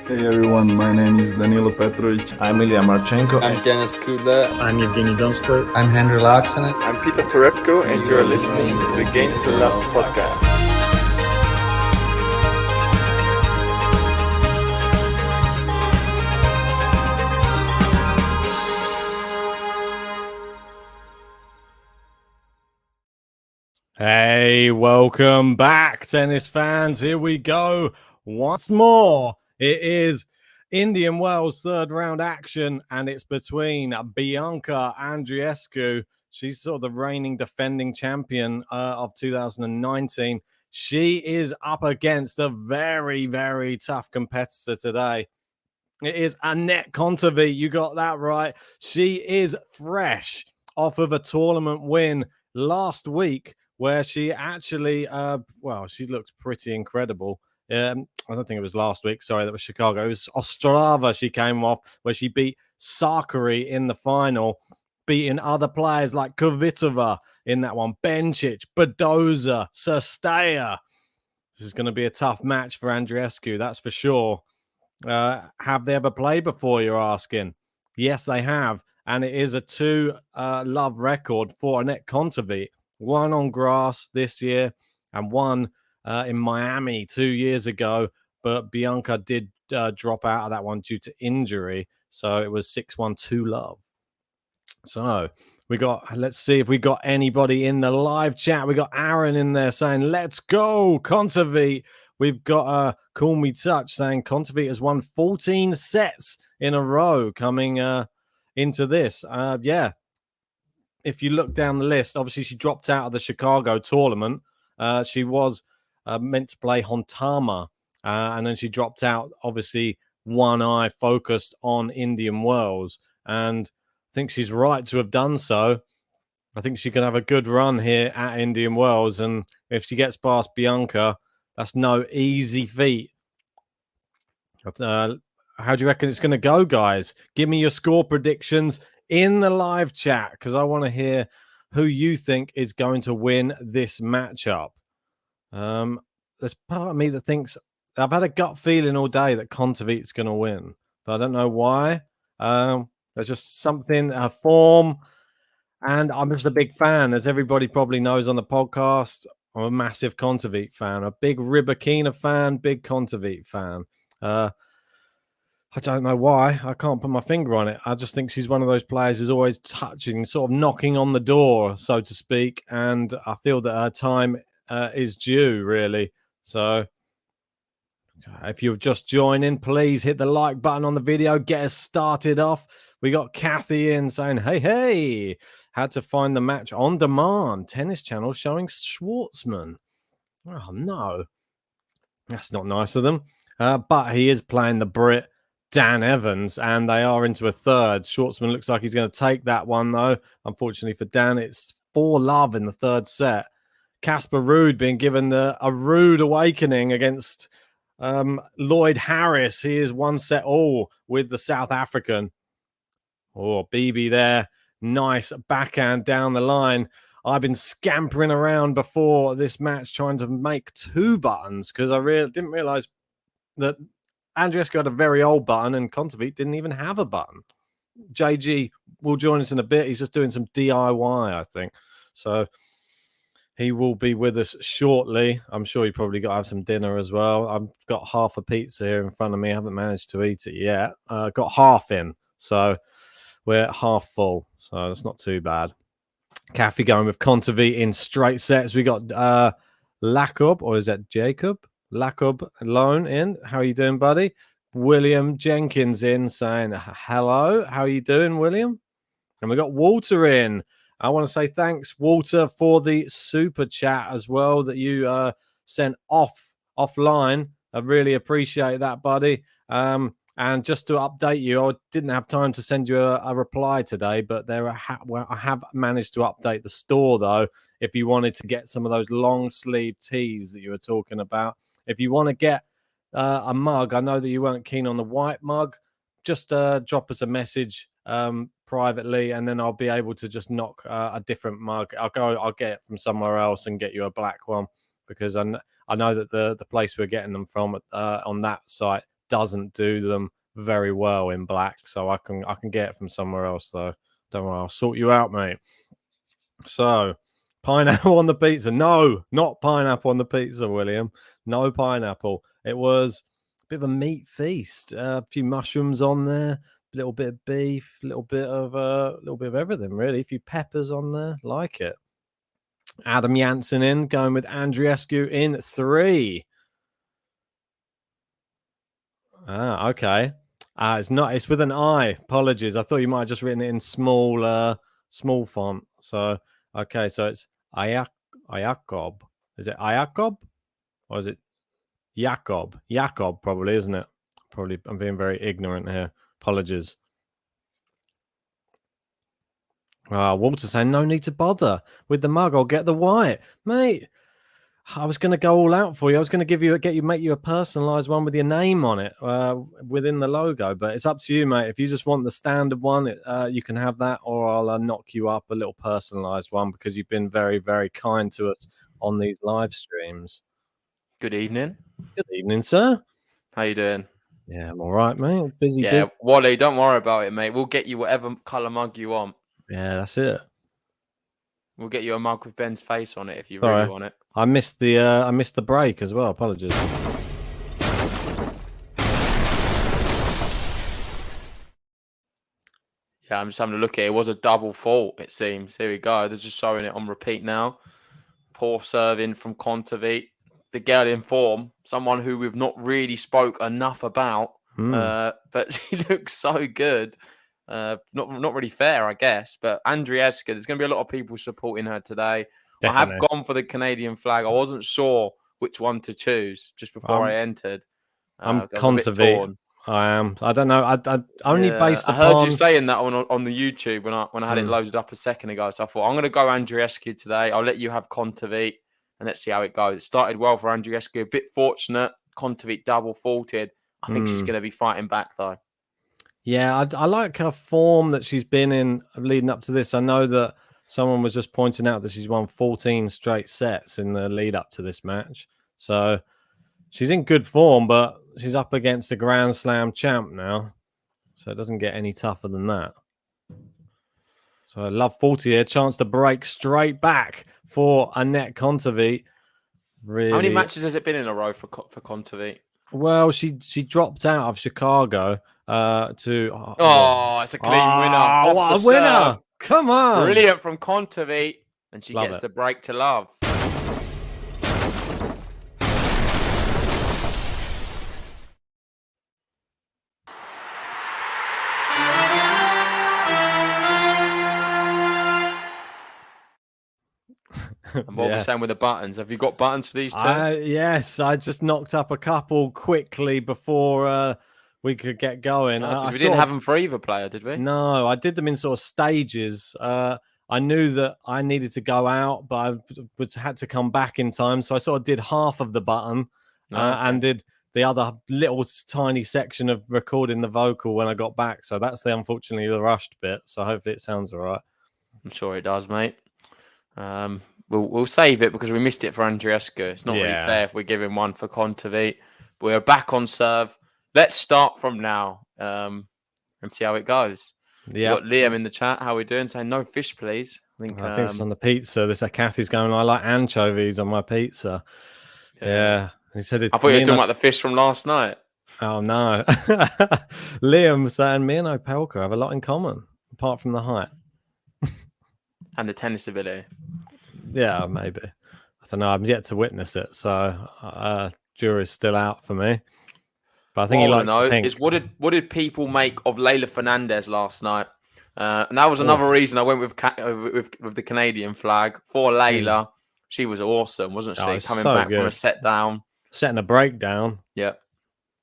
Hey everyone, my name is Danilo Petrovic. I'm Ilya Marchenko. I'm Andreescu. I'm Evgeny Donskoy. I'm Henry Laaksonen. I'm Peter Torebko, and you're listening to the Game to Love podcast. Hey, welcome back, tennis fans. Here we go once more. It is Indian Wells third round action, and it's between Bianca Andreescu. She's sort of the reigning defending champion of 2019. She is up against a very, very tough competitor today. It is Anett Kontaveit. You got that right. She is fresh off of a tournament win last week, where she actually, she looked pretty incredible. I don't think it was last week. Sorry, that was Chicago. It was Ostrava she came off, where she beat Sakari in the final, beating other players like Kvitova in that one, Bencic, Badoza, Sestea. This is going to be a tough match for Andreescu, that's for sure. Have they ever played before, you're asking? Yes, they have. And it is a 2-love record for Anett Kontaveit. One on grass this year and one in Miami 2 years ago. But Bianca did drop out of that one due to injury. So it was 6-1 2-love. So let's see if we got anybody in the live chat. We got Aaron in there saying, let's go, Kontaveit. We've got Call Me Touch saying Kontaveit has won 14 sets in a row coming into this. Yeah. If you look down the list, obviously she dropped out of the Chicago tournament. She was meant to play Hontama, and then she dropped out, obviously one eye focused on Indian Wells. And I think she's right to have done so. I think she can have a good run here at Indian Wells. And if she gets past Bianca, that's no easy feat. How do you reckon it's going to go, guys? Give me your score predictions in the live chat, because I want to hear who you think is going to win this matchup. There's part of me that thinks, I've had a gut feeling all day that Kontaveit's going to win, but I don't know why. There's just something, a form, and I'm just a big fan, as everybody probably knows on the podcast. I'm a massive Kontaveit fan, a big Rybakina fan, big Kontaveit fan. I don't know why. I can't put my finger on it. I just think she's one of those players who's always touching, sort of knocking on the door, so to speak. And I feel that her time is due, really. So if you're just joining, please hit the like button on the video. Get us started off. We got Kathy in saying, hey, had to find the match on demand. Tennis Channel showing Schwartzman. Oh, no. That's not nice of them. But he is playing the Brit, Dan Evans, and they are into a third. Schwartzman looks like he's going to take that one, though. Unfortunately for Dan, it's 4-love in the third set. Casper Ruud being given a rude awakening against Lloyd Harris. He is 1-set all with the South African. Oh, BB there. Nice backhand down the line. I've been scampering around before this match trying to make 2 buttons, because I didn't realize that Andreescu had a very old button and Kontaveit didn't even have a button. JG will join us in a bit. He's just doing some DIY, I think. So he will be with us shortly. I'm sure he probably got to have some dinner as well. I've got half a pizza here in front of me. I haven't managed to eat it yet. Got half in. So we're half full. So that's not too bad. Kathy going with Kontaveit in straight sets. We got Lacob, or is that Jacob? Lacob alone in. How are you doing, buddy? William Jenkins in saying hello. How are you doing, William? And we got Walter in. I want to say thanks, Walter, for the super chat as well that you sent offline. I really appreciate that, buddy. And just to update you, I didn't have time to send you a reply today, but I have managed to update the store, though, if you wanted to get some of those long sleeve tees that you were talking about. If you want to get a mug, I know that you weren't keen on the white mug, just drop us a message privately, and then I'll be able to just knock a different mug. I'll get it from somewhere else and get you a black one, because I know that the place we're getting them from on that site doesn't do them very well in black, so I can get it from somewhere else though. Don't worry, I'll sort you out, mate. So, pineapple on the pizza. No, not pineapple on the pizza, William. No pineapple. It was a bit of a meat feast. A few mushrooms on there, a little bit of beef, a little bit of everything, really. A few peppers on there. Like it. Adam Janssen in, going with Andreescu in 3. Ah, okay. It's not. It's with an I. Apologies. I thought you might have just written it in small font. So okay. So it's Ayakob. Is it Ayakob or is it Jakob? Jakob, probably, isn't it? Probably. I'm being very ignorant here. Apologies. Walter saying no need to bother with the mug. I'll get the white, mate. I was going to go all out for you. I was going to make you a personalized one with your name on it within the logo, but it's up to you, mate. If you just want the standard one, you can have that, or I'll knock you up a little personalized one because you've been very, very kind to us on these live streams. Good evening. Good evening, sir. How you doing? Yeah, I'm all right, mate. Busy. Wally, don't worry about it, mate. We'll get you whatever colour mug you want. Yeah, that's it. We'll get you a mug with Ben's face on it if you really want it. I missed the break as well. Apologies. Yeah, I'm just having a look at it. It was a double fault, it seems. Here we go. They're just showing it on repeat now. Poor serving from Kontaveit. The girl in form, someone who we've not really spoke enough about, but she looks so good. Not really fair, I guess. But Andreescu, there's going to be a lot of people supporting her today. Definitely. I have gone for the Canadian flag. I wasn't sure which one to choose just before I entered. I'm Kontaveit. I am. I don't know. I only based. I heard you saying that on the YouTube when I had it loaded up a second ago. So I thought I'm going to go Andreescu today. I'll let you have Kontaveit, and let's see how it goes. It started well for Andreescu. A bit fortunate. Kontaveit double faulted. I think she's going to be fighting back though. Yeah, I like her form that she's been in leading up to this. I know that someone was just pointing out that she's won 14 straight sets in the lead up to this match. So she's in good form, but she's up against a Grand Slam champ now. So it doesn't get any tougher than that. So I love 40 here. Chance to break straight back for Anett Kontaveit. Really. How many matches has it been in a row for Kontaveit? Well, she dropped out of Chicago to... it's a clean winner. What a winner! Serve. Come on! Brilliant from Kontaveit. And she gets the break to love. And what we're saying with the buttons. Have you got buttons for these two? Yes, I just knocked up a couple quickly before we could get going. We didn't have them for either player, did we? No, I did them in sort of stages. I knew that I needed to go out, but I had to come back in time. So I sort of did half of the button and did the other little tiny section of recording the vocal when I got back. So that's unfortunately the rushed bit. So hopefully it sounds all right. I'm sure it does, mate. We'll save it because we missed it for Andreescu. It's not really fair if we're giving one for Kontaveit. We're back on serve. Let's start from now and see how it goes. Yeah, got Liam in the chat. How are we doing? Saying no fish, please. I think it's on the pizza. Kathy's going, I like anchovies on my pizza. Yeah. He said I thought you were talking about the fish from last night. Oh, no. Liam saying me and Opelka have a lot in common, apart from the height. And the tennis ability. Yeah, maybe. I don't know. I'm yet to witness it. So jury's still out for me. But I think he likes the pink. Is what did people make of Leila Fernandez last night? And that was another reason I went with the Canadian flag for Leila. She was awesome, wasn't she? Coming back from a set down. Setting a breakdown. Yeah.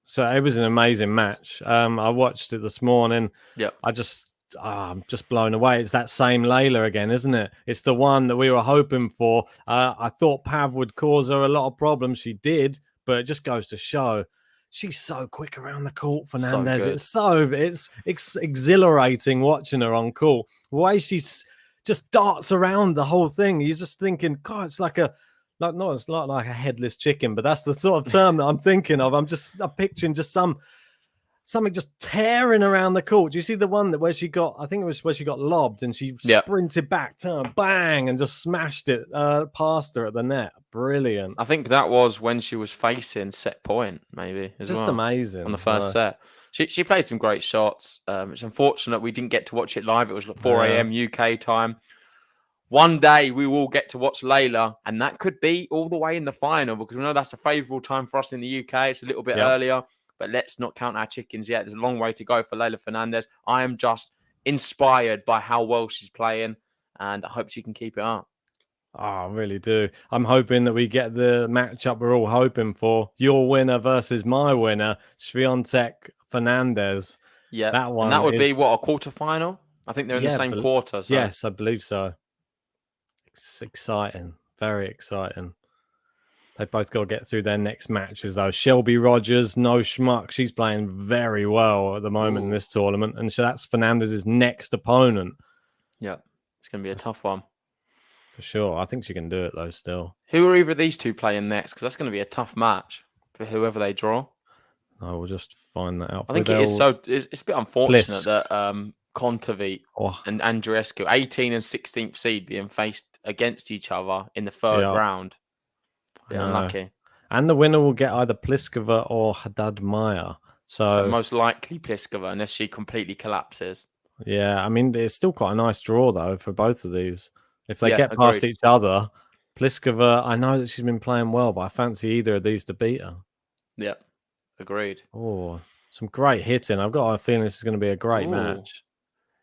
So it was an amazing match. I watched it this morning. Yeah. I'm just blown away. It's that same Leila again, isn't it? It's the one that we were hoping for. I thought Pav would cause her a lot of problems. She did, but it just goes to show she's so quick around the court, Fernandez. So it's exhilarating watching her on court. The way she's just darts around the whole thing. You're just thinking, God, it's like a like not it's not like a headless chicken, but that's the sort of term that I'm thinking of. I'm picturing just something just tearing around the court. Do you see the one where she got? I think it was where she got lobbed and she sprinted back, turned, bang, and just smashed it past her at the net. Brilliant. I think that was when she was facing set point, maybe as just well. Amazing on the first set. She played some great shots. It's unfortunate we didn't get to watch it live. It was like 4 a.m. UK time. One day we will get to watch Leila, and that could be all the way in the final because we know that's a favourable time for us in the UK. It's a little bit earlier, but let's not count our chickens yet. There's a long way to go for Leila Fernandez. I am just inspired by how well she's playing, and I hope she can keep it up. Oh, I really do. I'm hoping that we get the matchup we're all hoping for. Your winner versus my winner, Swiatek Fernandez. Yeah, that one. And that would be what, a quarterfinal? I think they're in the same quarter. So. Yes, I believe so. It's exciting. Very exciting. They both got to get through their next matches, though. Shelby Rogers, no schmuck. She's playing very well at the moment in this tournament. And so that's Fernandez's next opponent. Yeah, it's going to be a tough one. For sure. I think she can do it, though, still. Who are either of these two playing next? Because that's going to be a tough match for whoever they draw. I will just find that out. I think it's a bit unfortunate that Kontaveit and Andreescu, 18 and 16th seed, being faced against each other in the third round. Unlucky. And the winner will get either Pliskova or Haddad Maia. So most likely Pliskova, unless she completely collapses. Yeah, I mean, it's still quite a nice draw, though, for both of these. If they get past each other, Pliskova, I know that she's been playing well, but I fancy either of these to beat her. Yeah, agreed. Oh, some great hitting. I've got a feeling this is going to be a great match.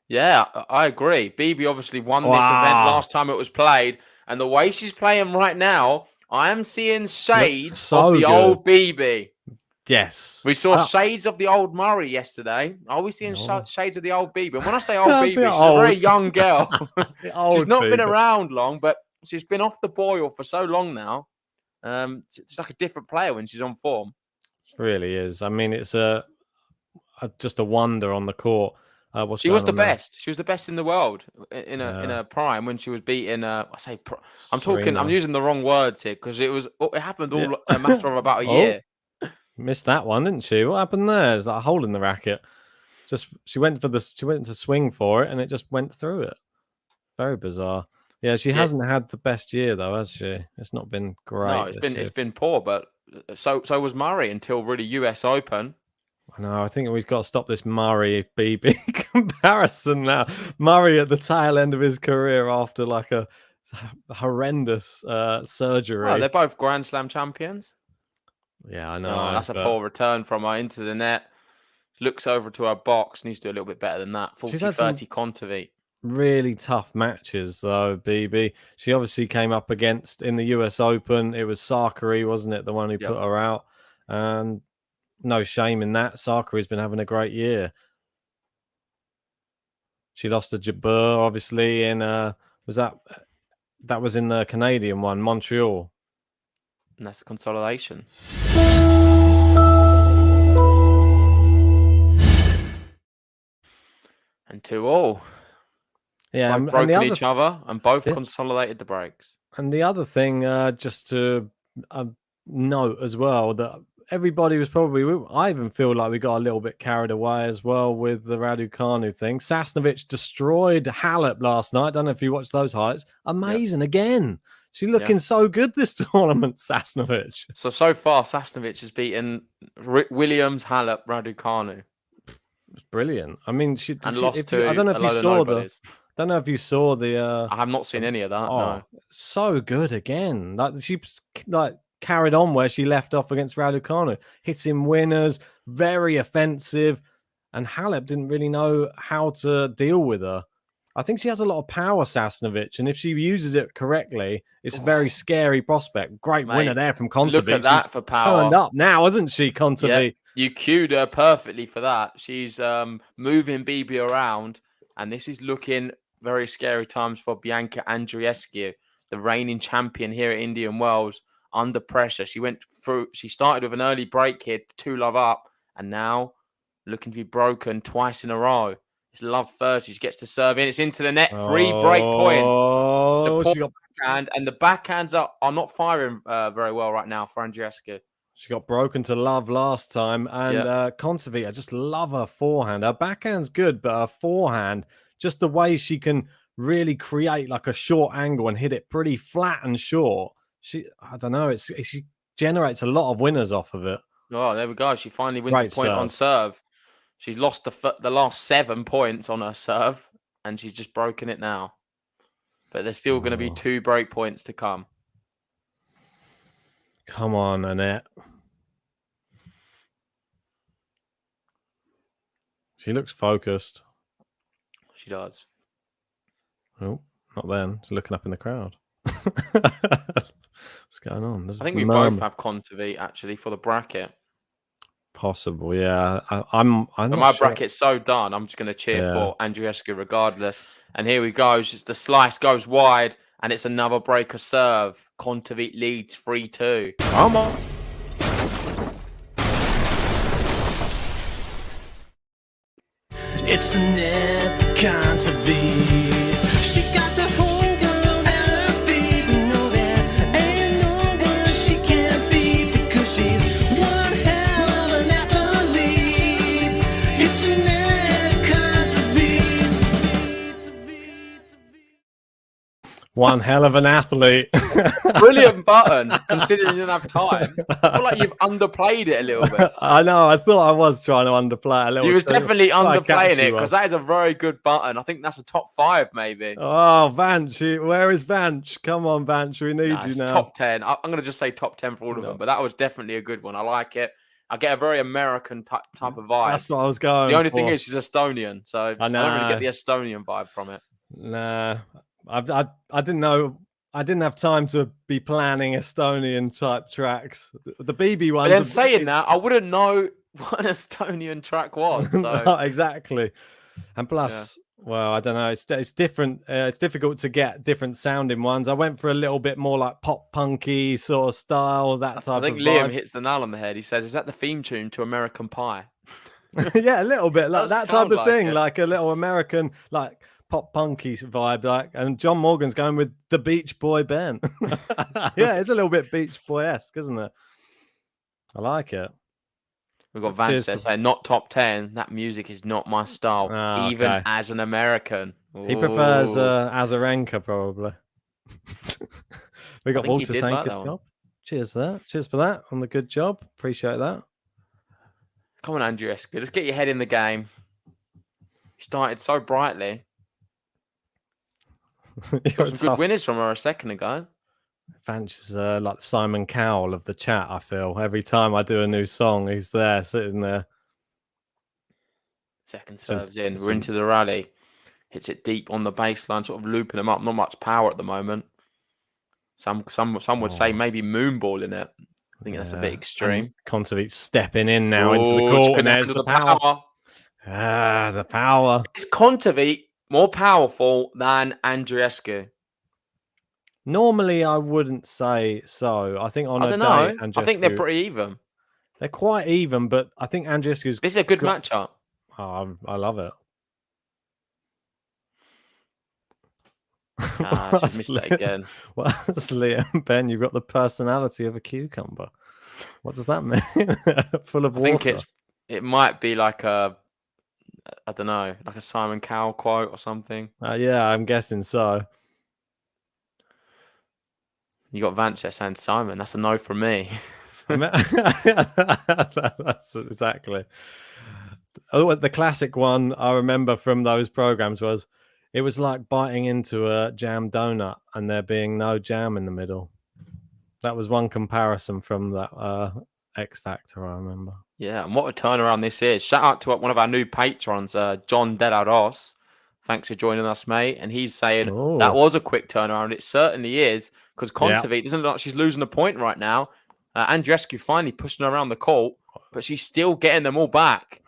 Yeah, I agree. Bibi obviously won this event last time it was played, and the way she's playing right now, I am seeing shades of the old Bibi. Yes. We saw shades of the old Murray yesterday. Are we seeing shades of the old Bibi? And when I say old Bibi, she's a very young girl. She's not been around long, but she's been off the boil for so long now. It's like a different player when she's on form. It really is. I mean, it's just a wonder on the court. She was the best. She was the best in the world in a prime when she was beating. I'm using the wrong words here because it happened all a matter of about a year. Missed that one, didn't she? What happened there? There's like a hole in the racket. She went to swing for it and it just went through it. Very bizarre. Yeah, she hasn't had the best year though, has she? It's not been great. No, it's been poor, but so was Murray until really US Open. I know. I think we've got to stop this Murray Bibi comparison now. Murray at the tail end of his career after like a horrendous surgery. Oh, they're both Grand Slam champions. Yeah, I know. That's a poor return from her into the net. Looks over to her box. Needs to do a little bit better than that. 40-30 Kontaveit. Really tough matches, though, Bibi. She obviously came up against in the US Open. It was Sakari, wasn't it? The one who put her out. And no shame in that. Sakari's been having a great year. She lost to Jabeur, obviously, in that was in the Canadian one, Montreal. And that's a consolidation. And 2-2. Yeah, both broken each other and both consolidated the breaks. And the other thing, just to note as well, that everybody was I even feel like we got a little bit carried away as well with the Raducanu thing. Sasnovich destroyed Halep last night. I don't know if you watched those highlights. Amazing again. She's looking so good this tournament, Sasnovich. So far, Sasnovich has beaten Williams, Halep, Raducanu. It's brilliant. I mean, I don't know if you saw the. I have not seen any of that. No. So good again. Like she carried on where she left off against Raducanu, hitting winners, very offensive, and Halep didn't really know how to deal with her. I think she has a lot of power, Sasnovich, and if she uses it correctly, it's a very scary prospect. Great winner there from Kontaveit. Look at that for power. Turned up now, hasn't she, Kontaveit? Yeah, you cued her perfectly for that. She's moving Bibi around, and this is looking very scary times for Bianca Andreescu, the reigning champion here at Indian Wells, under pressure. She started with an early break here, 2-love up, and now looking to be broken twice in a row. It's love 30. She gets to serve in. It's into the net. 3 break points. Oh, she got backhand, and the backhands are not firing very well right now for Andreescu. She got broken to love last time. And Kontaveit, I just love her forehand. Her backhand's good, but her forehand, just the way she can really create like a short angle and hit it pretty flat and short. I don't know. She generates a lot of winners off of it. Oh, there we go. She finally wins a point on serve. She's lost the last 7 points on her serve, and she's just broken it now. But there's still going to be 2 break points to come. Come on, Anett. She looks focused. She does. Oh, not then. She's looking up in the crowd. What's going on? I think we both have Kontaveit actually for the bracket. Possible, yeah. I'm not my sure. Bracket's so done. I'm just going to cheer for Andreescu regardless. And here we go. Just the slice goes wide, and it's another breaker serve. Kontaveit leads 3-2. Come on. It's Anett, Kontaveit. She got the whole world at her feet. No, there ain't no one she can't beat because she's one hell of an athlete. It's Anett, Kontaveit. One hell of an athlete. Brilliant button, considering you didn't have time. I feel like you've underplayed it a little bit. I know. I thought I was trying to underplay it a little. You was definitely underplaying it because that is a very good button. I think that's a top 5, maybe. Oh, Vanch. Where is Vanch? Come on, Vanch. We need you now. Top 10. I'm going to just say top 10 for all of them, but that was definitely a good one. I like it. I get a very American type of vibe. That's what I was going The only for. thing is she's Estonian, so I don't really get the Estonian vibe from it. Nah. I didn't know. I didn't have time to be planning Estonian type tracks. The BB ones. But then saying that, I wouldn't know what an Estonian track was. So. No, exactly. And plus, well, I don't know. It's different. It's difficult to get different sounding ones. I went for a little bit more like pop punky sort of style. That type. I think Liam hits the nail on the head. He says, "Is that the theme tune to American Pie?" Yeah, a little bit like that type of thing, it. like a little American like. Pop punky vibe, like, and John Morgan's going with the Beach Boy Ben. Yeah, it's a little bit Beach Boy-esque, isn't it? I like it. We've got Vance there saying, not top 10. That music is not my style, even as an American. Ooh. He prefers Azarenka, probably. We got Walter saying, good job. Cheers for that. Cheers for that on the good job. Appreciate that. Come on, Andreescu. Let's get your head in the game. You started so brightly. Got some good winners from her a second ago. Vanch is like Simon Cowell of the chat, I feel. Every time I do a new song, he's there, sitting there. Second serves in. We're into the rally. Hits it deep on the baseline, sort of looping them up. Not much power at the moment. Some would say maybe moonballing it. I think that's a bit extreme. Kontaveit stepping in now into the court, and there's the power. The power. It's Kontaveit more powerful than Andreescu? Normally, I wouldn't say so. I think on a day, I think they're pretty even. They're quite even, but I think Andreescu's... This is a good matchup. Oh, I love it. She's missed it again. Well, that's Liam. Ben, you've got the personality of a cucumber. What does that mean? Full of water. I think it might be like a... I don't know, like a Simon Cowell quote or something. Yeah, I'm guessing so. You got Vance saying Simon. That's a no from me. That's exactly. Oh, the classic one I remember from those programs was it was like biting into a jam donut and there being no jam in the middle. That was one comparison from that X Factor, I remember. Yeah, and what a turnaround this is. Shout out to one of our new patrons, John De La Ross. Thanks for joining us, mate. And he's saying that was a quick turnaround. It certainly is, because Kontaveit doesn't look like she's losing a point right now. Andreescu finally pushing her around the court, but she's still getting them all back.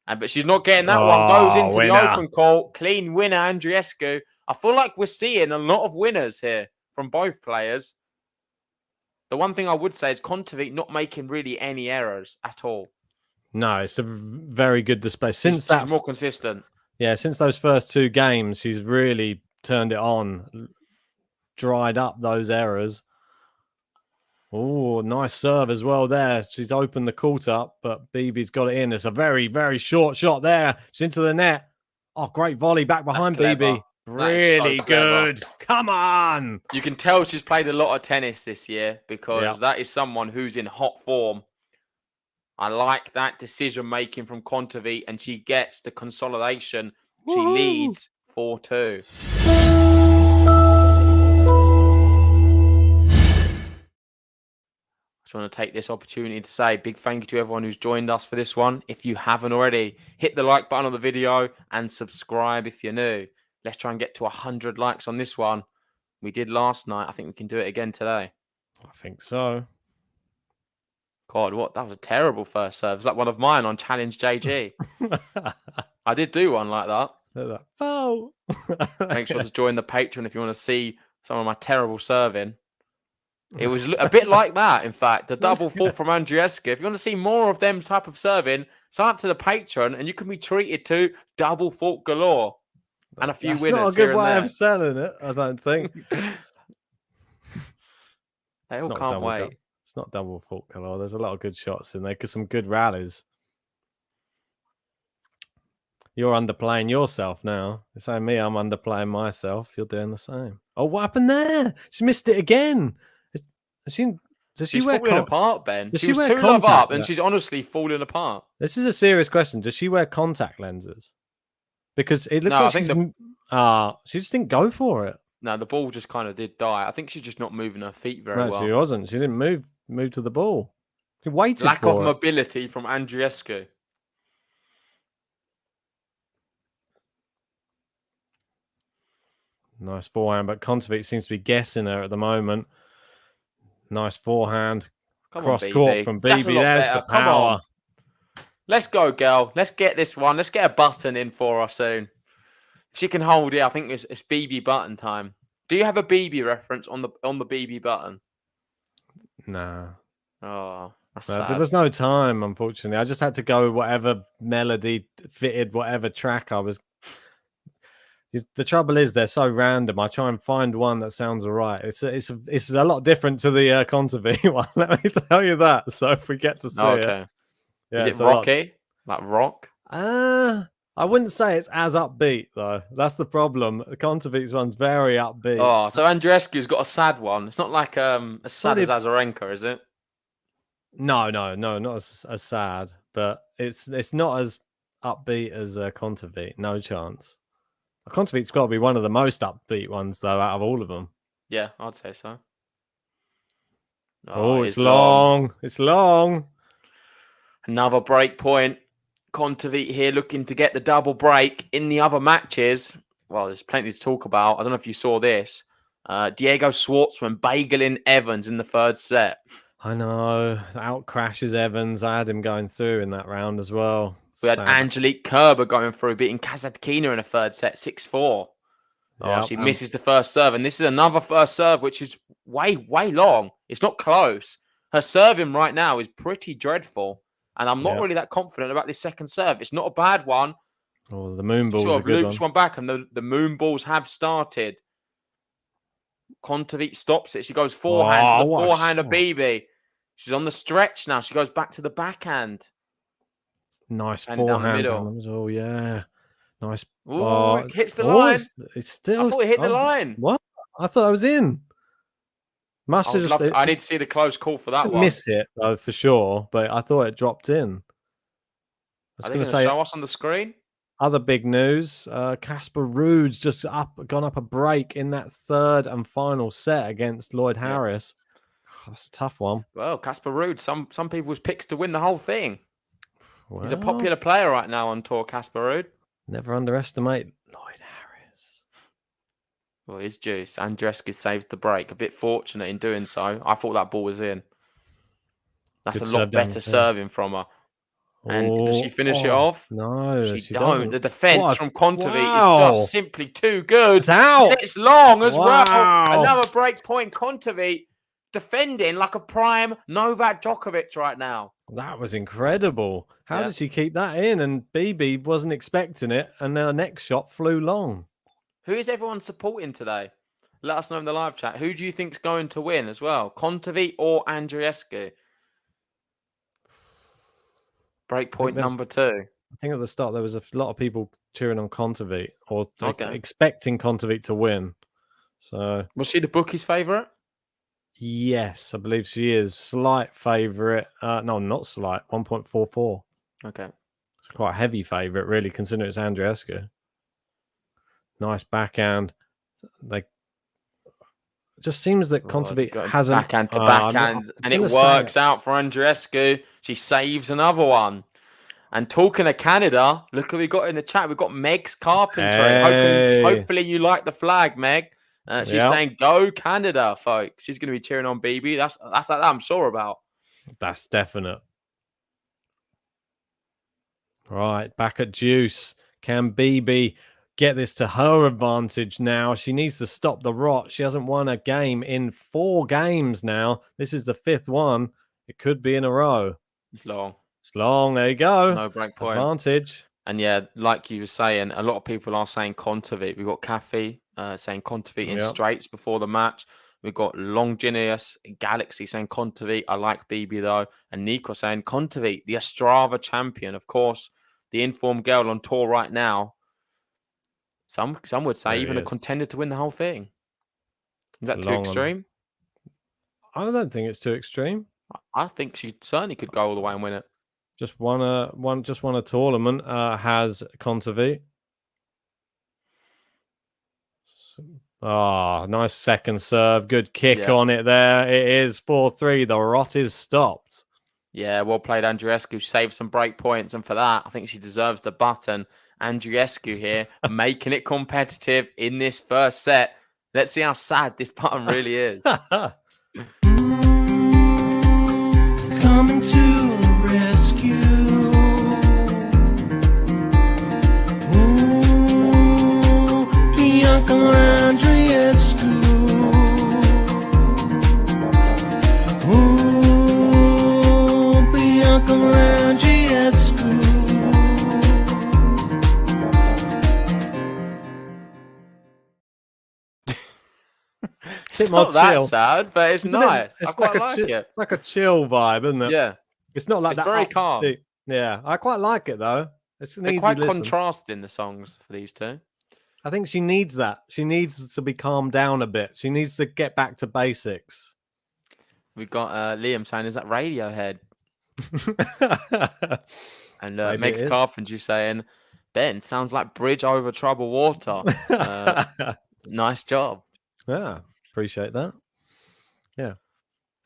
But she's not getting that one. Goes into the open court. Clean winner, Andreescu. I feel like we're seeing a lot of winners here from both players. The one thing I would say is Kontaveit not making really any errors at all. No, it's a very good display. She's more consistent. Yeah, since those first 2 games, she's really turned it on, dried up those errors. Oh, nice serve as well there. She's opened the court up, but Bibi's got it in. It's a very, very short shot there. She's into the net. Oh, great volley back behind Bibi. Really good. Come on. You can tell she's played a lot of tennis this year because that is someone who's in hot form. I like that decision making from Kontaveit, and she gets the consolidation. She leads 4-2. I just want to take this opportunity to say a big thank you to everyone who's joined us for this one. If you haven't already, hit the like button on the video and subscribe if you're new. Let's try and get to 100 likes on this one. We did last night. I think we can do it again today. I think so. God, what? That was a terrible first serve. It's like one of mine on Challenge JG. I did do one like that. Oh. Make sure to join the Patreon if you want to see some of my terrible serving. It was a bit like that, in fact. The double fault from Andreescu. If you want to see more of them type of serving, sign up to the Patreon and you can be treated to double fault galore. And a few That's winners. Not a good way of selling it, I don't think. They all can't wait. It's not double fault galore. There's a lot of good shots in there because some good rallies. You're underplaying yourself now. It's like me, I'm underplaying myself. You're doing the same. Oh, what happened there? She missed it again. She's falling apart, Ben. Does she she was wear 2-love up, and contact? she's honestly falling apart. This is a serious question. Does she wear contact lenses? Because it looks No, like I think she just didn't go for it. No, the ball just kind of did die. I think she's just not moving her feet very well. She wasn't. She didn't move to the ball. She waited Lack for of it. mobility from Andreescu. Nice forehand, but Kontaveit seems to be guessing her at the moment. Nice forehand. Cross court from Bibi. There's the Come power. on. Let's go, girl. Let's get this one. Let's get a button in for her soon. If she can hold it, I think it's Bibi button time. Do you have a Bibi reference on the Bibi button? Nah. Oh, that's sad. There was no time, unfortunately. I just had to go whatever melody fitted whatever track I was. The trouble is they're so random. I try and find one that sounds all right. It's a lot different to the Kontaveit one. Let me tell you that. So if we get to see it, yeah, is it rocky? Like rock? I wouldn't say it's as upbeat though. That's the problem. The Kontaveit's one's very upbeat. Oh, so Andreescu's got a sad one. It's not like as sad as Azarenka, is it? No, not as sad. But it's not as upbeat as Kontaveit. No chance. Kontaveit's got to be one of the most upbeat ones, though, out of all of them. Yeah, I'd say so. Oh, it's long. It's long. Another break point. Kontaveit here looking to get the double break. In the other matches, well, there's plenty to talk about. I don't know if you saw this. Diego Schwartzman bageling Evans in the third set. I know. Out crashes Evans. I had him going through in that round as well. We had Angelique Kerber going through, beating Kasatkina in a third set, 6-4. She misses the first serve. And this is another first serve, which is way, way long. It's not close. Her serving right now is pretty dreadful. And I'm not really that confident about this second serve. It's not a bad one. Oh, the moon balls sort of loops one back, and the moon balls have started. Kontaveit stops it. She goes forehand to the forehand of Bibi. She's on the stretch now. She goes back to the backhand. Nice forehand down the middle. Yeah. Nice. Oh, it hits the line. It's still. I thought it hit the line. What? I thought I was in. Must have just. I need to see the close call for that one. Miss it though for sure, but I thought it dropped in. Are they going to show us on the screen? Other big news: Casper Ruud's just gone up a break in that third and final set against Lloyd Harris. Oh, that's a tough one. Well, Casper Ruud, some people's picks to win the whole thing. Well, he's a popular player right now on tour, Casper Ruud. Never underestimate Lloyd Harris. Well, his juice. Andreescu saves the break. A bit fortunate in doing so. I thought that ball was in. That's a lot better serving from her. And does she finish it off? No, she doesn't. The defense from Kontaveit is just simply too good. It's out. It's long as well. Another break point. Kontaveit defending like a prime Novak Djokovic right now. That was incredible. How Yeah. did she keep that in? And BB wasn't expecting it, and her next shot flew long. Who is everyone supporting today? Let us know in the live chat. Who do you think's going to win as well? Kontaveit or Andreescu? Breakpoint number 2. I think at the start there was a lot of people cheering on Kontaveit or Okay. expecting Kontaveit to win. So Was she the bookies' favourite? yes, I believe she is. Slight favourite. No, not slight. 1.44. Okay. It's quite a heavy favourite, really, considering it's Andreescu. Nice backhand. Like, it just seems that Kontaveit hasn't backhand to backhand, and it works out for Andreescu. She saves another one. And talking of Canada, look who we got in the chat. We've got Meg's Carpentry. Hey. Hopefully you like the flag, Meg. She's saying, "Go Canada, folks." She's going to be cheering on BB. That's that I'm sure about. That's definite. Right, back at Juice. Can BB get this to her advantage now? She needs to stop the rot. She hasn't won a game in 4 games now. This is the 5th one. It could be in a row. It's long. It's long. There you go. No break point. Advantage. And yeah, like you were saying, a lot of people are saying Kontaveit. We've got Kathy saying Kontaveit in straights before the match. We've got Longinus Galaxy saying Kontaveit. I like BB though. And Nico saying Kontaveit, the Ostrava champion. Of course, the informed girl on tour right now. Some would say even a contender to win the whole thing. Is that too extreme? I don't think it's too extreme. I think she certainly could go all the way and win it. Just won a tournament. Has Kontaveit. Nice second serve. Good kick on it there. It is 4-3. The rot is stopped. Yeah, well played, Andreescu. Saved some break points, and for that, I think she deserves the button. Andreescu here, making it competitive in this first set. Let's see how sad this button really is. Coming to the rescue. Ooh, Bianca Andreescu. Ooh, Bianca Andreescu. It's not that sad, but it's nice. I quite like it. It's like a chill vibe, isn't it? Yeah. It's not like it's that. Very calm. Yeah, I quite like it though. It's an They're easy quite listen. contrasting, the songs for these two. I think she needs that. She needs to be calmed down a bit. She needs to get back to basics. We've got Liam saying, "Is that Radiohead?" And Meg's Carpentry saying, "Ben, sounds like Bridge Over Troubled Water." Nice job. Yeah, appreciate that. Yeah,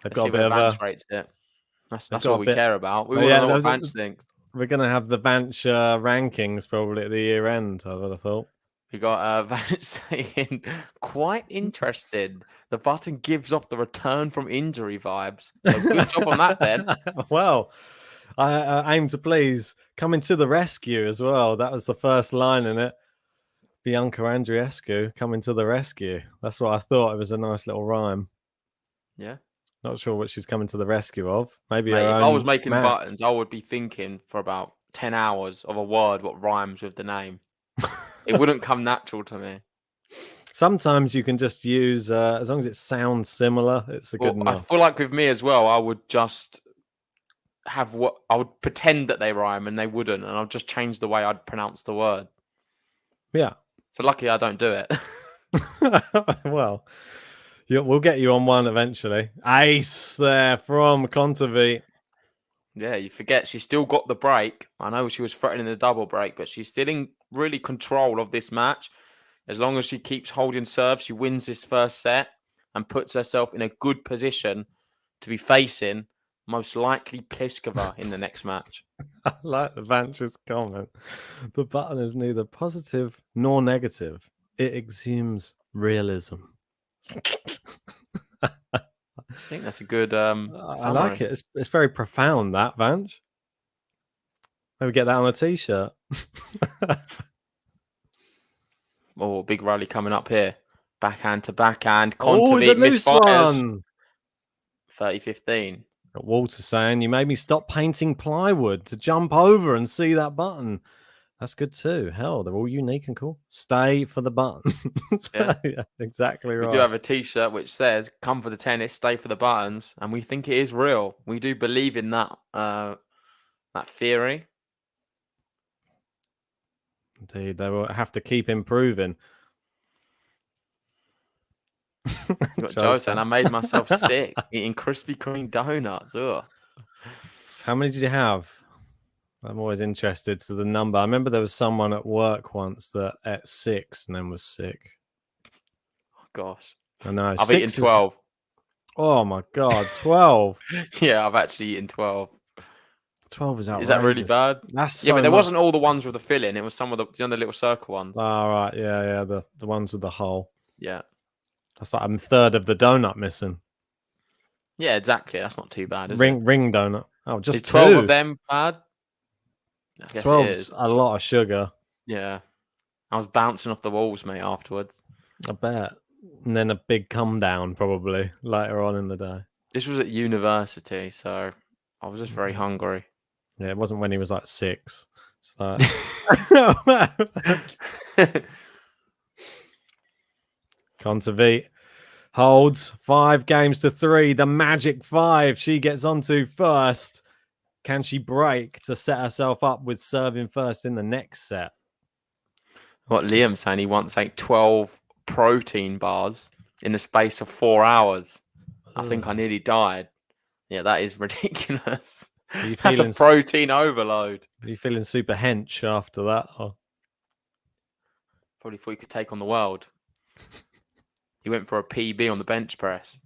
I've got a bit of Vance rates it. That's all we care about. We want to know what Vance thinks. We're gonna have the Vance rankings probably at the year end. I would have thought. We got Vance saying, "Quite interested. The button gives off the return from injury vibes." So good job on that, Ben. Well, I aim to please. Coming to the rescue as well. That was the first line in it. Bianca Andreescu coming to the rescue. That's what I thought. It was a nice little rhyme. Yeah. Not sure what she's coming to the rescue of. Maybe if I was making buttons, I would be thinking for about 10 hours of a word what rhymes with the name. It wouldn't come natural to me. Sometimes you can just use, as long as it sounds similar, it's good enough. I feel like with me as well, I would just have I would pretend that they rhyme and they wouldn't, and I'll just change the way I'd pronounce the word. Yeah. So luckily I don't do it. Well, we'll get you on one eventually. Ace there from Kontaveit. Yeah, you forget she's still got the break. I know she was threatening the double break, but she's still in really control of this match. As long as she keeps holding serve, she wins this first set and puts herself in a good position to be facing most likely Pliskova in the next match. I like the Vance's comment. The button is neither positive nor negative. It exhumes realism. I think that's a good I like it. It's very profound, that, Vance. Maybe get that on a t-shirt. Oh, big rally coming up here. Backhand to backhand. Oh, it's a Kontaveit loose misfires. one. 30-15. Got Walter saying, you made me stop painting plywood to jump over and see that button. That's good too. Hell, they're all unique and cool. Stay for the button. Yeah. Yeah, exactly right. We do have a T-shirt which says "Come for the tennis, stay for the buttons," and we think it is real. We do believe in that that theory. Indeed, they will have to keep improving. You got Joe saying, "I made myself sick eating Krispy Kreme donuts." Ugh. How many did you have? I'm always interested to the number. I remember there was someone at work once that ate 6 and then was sick. Oh, gosh. I know. I've eaten 12. Oh my god, 12. Yeah, I've actually eaten 12. 12 is outrageous. Is that really bad? That's Yeah, so but there much. wasn't all the ones with the filling. It was some of the little circle ones. Oh, right. Yeah. The ones with the hole. Yeah. That's like I'm a third of the donut missing. Yeah, exactly. That's not too bad, is Ring donut. Oh, just it? Is 12 two. of them bad? I guess 12's it is. a lot of sugar. Yeah. I was bouncing off the walls, mate, afterwards. I bet. And then a big come down probably later on in the day. This was at university, so I was just very hungry. Yeah, it wasn't when he was like 6. It's like... Kontaveit holds 5 games to 3. The magic 5 she gets onto first. Can she break to set herself up with serving first in the next set? What Liam's saying, he once ate 12 protein bars in the space of 4 hours. I think I nearly died. Yeah, that is ridiculous. That's a protein overload. Are you feeling super hench after that? Or... Probably thought you could take on the world. He went for a PB on the bench press.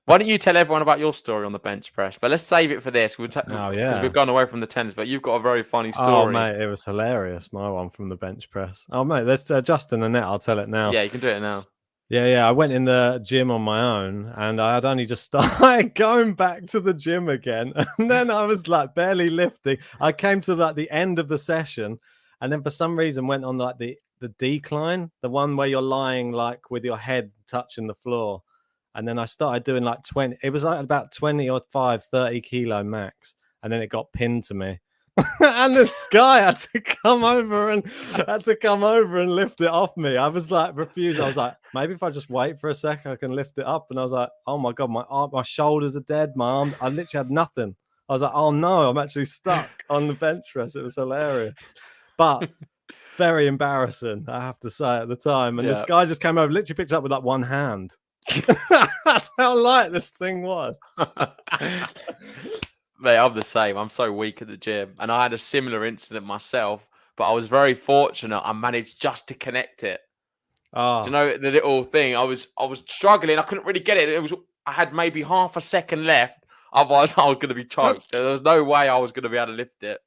Why don't you tell everyone about your story on the bench press? But let's save it for this. Because we've gone away from the tennis, but you've got a very funny story. Oh, mate, it was hilarious, my one from the bench press. Oh, mate, let's Justin Anett. I'll tell it now. Yeah, you can do it now. Yeah. I went in the gym on my own and I had only just started going back to the gym again. And then I was like barely lifting. I came to like the end of the session and then for some reason went on like the decline, the one where you're lying like with your head touching the floor. And then I started doing like 20. It was like about 20 or 30 kilo max. And then it got pinned to me. And this guy had to come over and lift it off me. I was like refused. I was like, maybe if I just wait for a second, I can lift it up. And I was like, oh my God, my shoulders are dead. My arm, I literally had nothing. I was like, oh no, I'm actually stuck on the bench press. It was hilarious. But very embarrassing, I have to say at the time. And this guy just came over, literally picked it up with like one hand. That's how light this thing was. Mate, I'm the same. I'm so weak at the gym. And I had a similar incident myself, but I was very fortunate. I managed just to connect it. Oh. Do you know the little thing? I was struggling. I couldn't really get it. I had maybe half a second left. Otherwise, I was going to be choked. There was no way I was going to be able to lift it.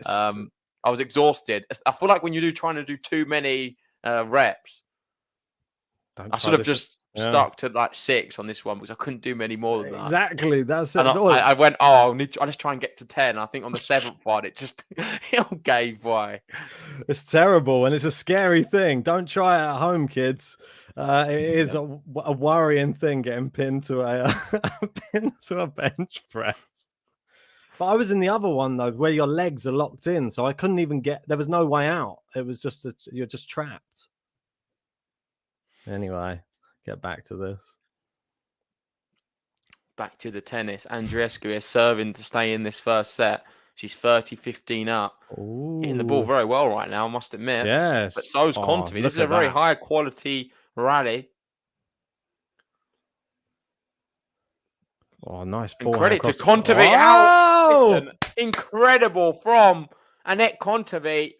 I was exhausted. I feel like when you're trying to do too many reps, I should have just stuck to like 6 on this one because I couldn't do many more than that. Exactly. That's it. And I went, I'll just try and get to 10. I think on the 7th one, it all gave way. It's terrible and it's a scary thing. Don't try it at home, kids. It is a worrying thing getting pinned to a bench press. But I was in the other one though, where your legs are locked in, so I couldn't even there was no way out. It was just you're just trapped. Anyway, get back to this. Back to the tennis. Andreescu is serving to stay in this first set. She's 30-15 up. Ooh. Hitting the ball very well right now, I must admit. Yes. But so's Kontaveit. This is a very high quality rally. Oh, nice. And credit to Kontaveit. Oh! Listen, incredible from Anett Kontaveit.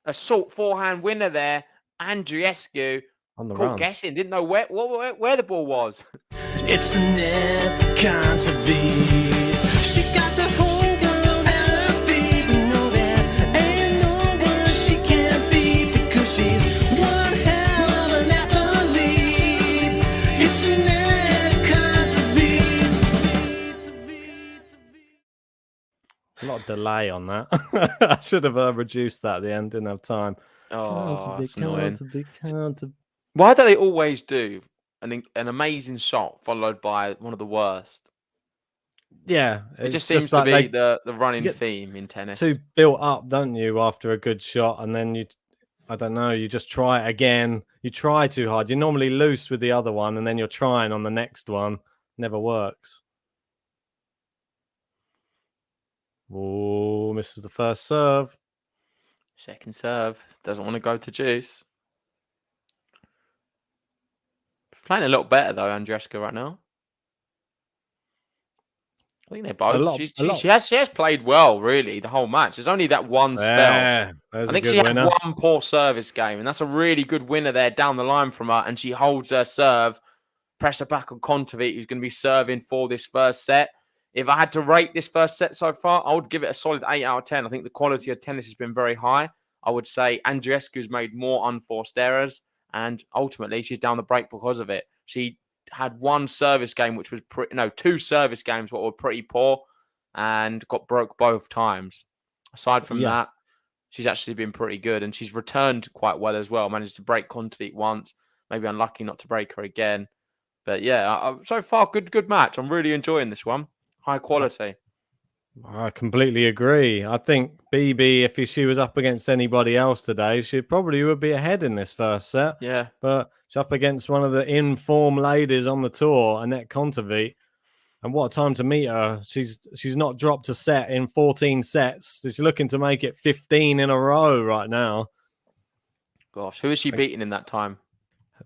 A short forehand winner there. Andreescu. On the Cool run. guessing. Didn't know where the ball was. It's Anett Kontaveit. She got the whole world at her feet. No, there ain't no one she can't beat because she's one hell of an athlete. It's Anett Kontaveit. A lot of delay on that. I should have reduced that at the end. Didn't have time. Oh, that's annoying. Kontaveit. Why do they always do an amazing shot followed by one of the worst. Yeah, It it's just seems just to like be they the running get theme in tennis. too built up, don't you, after a good shot, and then I don't know, you just try it again. You try too hard. You're normally loose with the other one, and then you're trying on the next one. Never works. Oh, misses the first serve. Second serve. Doesn't want to go to juice. Playing a little better though, Andreescu right now. I think they're both. She has played well, really, the whole match. There's only that one spell. Yeah, there's I a think good she had winner. one poor service game, and that's a really good winner there down the line from her. And she holds her serve, pressure back on Kontaveit, who's going to be serving for this first set. If I had to rate this first set so far, I would give it a solid 8 out of 10. I think the quality of tennis has been very high. I would say Andreescu's made more unforced errors, and ultimately she's down the break because of it. She had one service game which was two service games what were pretty poor and got broke both times. Aside from that, she's actually been pretty good, and she's returned quite well as well. Managed to break Kontaveit once, maybe unlucky not to break her again. But yeah, so far, good match. I'm really enjoying this one. High quality. I completely agree. I think BB, if she was up against anybody else today, she probably would be ahead in this first set. Yeah. But she's up against one of the in-form ladies on the tour, Anett Kontaveit. And what a time to meet her. She's not dropped a set in 14 sets. She's looking to make it 15 in a row right now. Gosh, who is she beating in that time?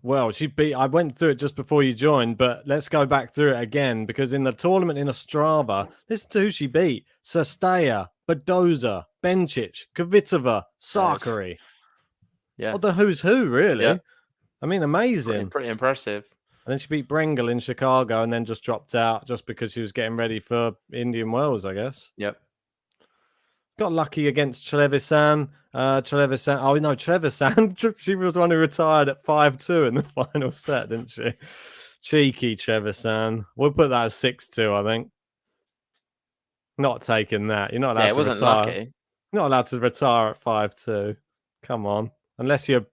Well, I went through it just before you joined, but let's go back through it again, because in the tournament in Ostrava, listen to who she beat. Sestaya, Badoza, Bencic, Kvitova, Sakari. Yeah. Well, the who's who, really. Yeah. I mean, amazing. Pretty impressive. And then she beat Brengel in Chicago and then just dropped out just because she was getting ready for Indian Wells, I guess. Yep. Got lucky against Trevisan. Trevisan. She was one who retired at 5-2 in the final set, didn't she? Cheeky Trevisan. We'll put that as 6-2, I think. Not taking that. You're not allowed to retire. It wasn't lucky. You're not allowed to retire at 5-2. Come on. Unless you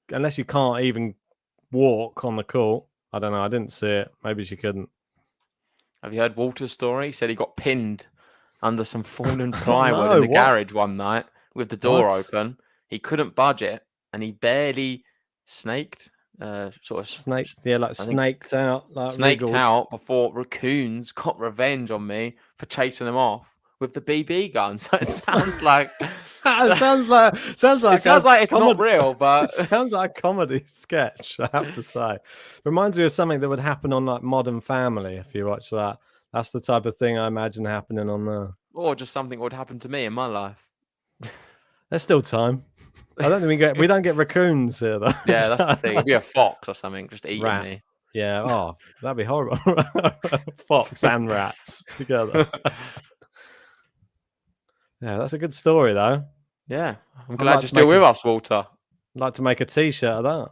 can't even walk on the court. I don't know. I didn't see it. Maybe she couldn't. Have you heard Walter's story? He said he got pinned under some fallen plywood in the garage one night with the door open. He couldn't budge it, and he barely snaked. Snaked out. Snaked out before raccoons got revenge on me for chasing them off with the BB gun. So it sounds like it sounds like it's not real, but it sounds like a comedy sketch, I have to say. Reminds me of something that would happen on like Modern Family if you watch that. That's the type of thing I imagine happening on there. Or just something would happen to me in my life. There's still time. I don't think we don't get raccoons here though. Yeah, that's the thing. It'd be a fox or something just eating me. Yeah. Oh, that'd be horrible. Fox and rats together. Yeah, that's a good story though. Yeah. I'm glad you're still with us, Walter. I'd like to make a t-shirt of that.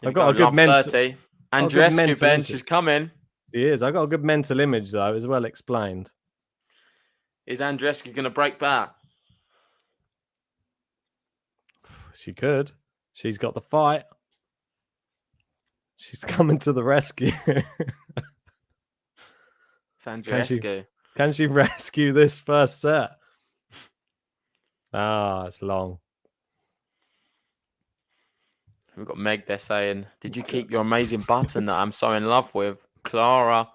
I've got a good mental. Andreescu bench is coming. He is. I've got a good mental image though. It was well explained. Is Andreescu going to break back? She could. She's got the fight. She's coming to the rescue. It's Andreescu. Can she rescue this first set? It's long. We've got Meg there saying, "Did you keep your amazing button that I'm so in love with?" Clara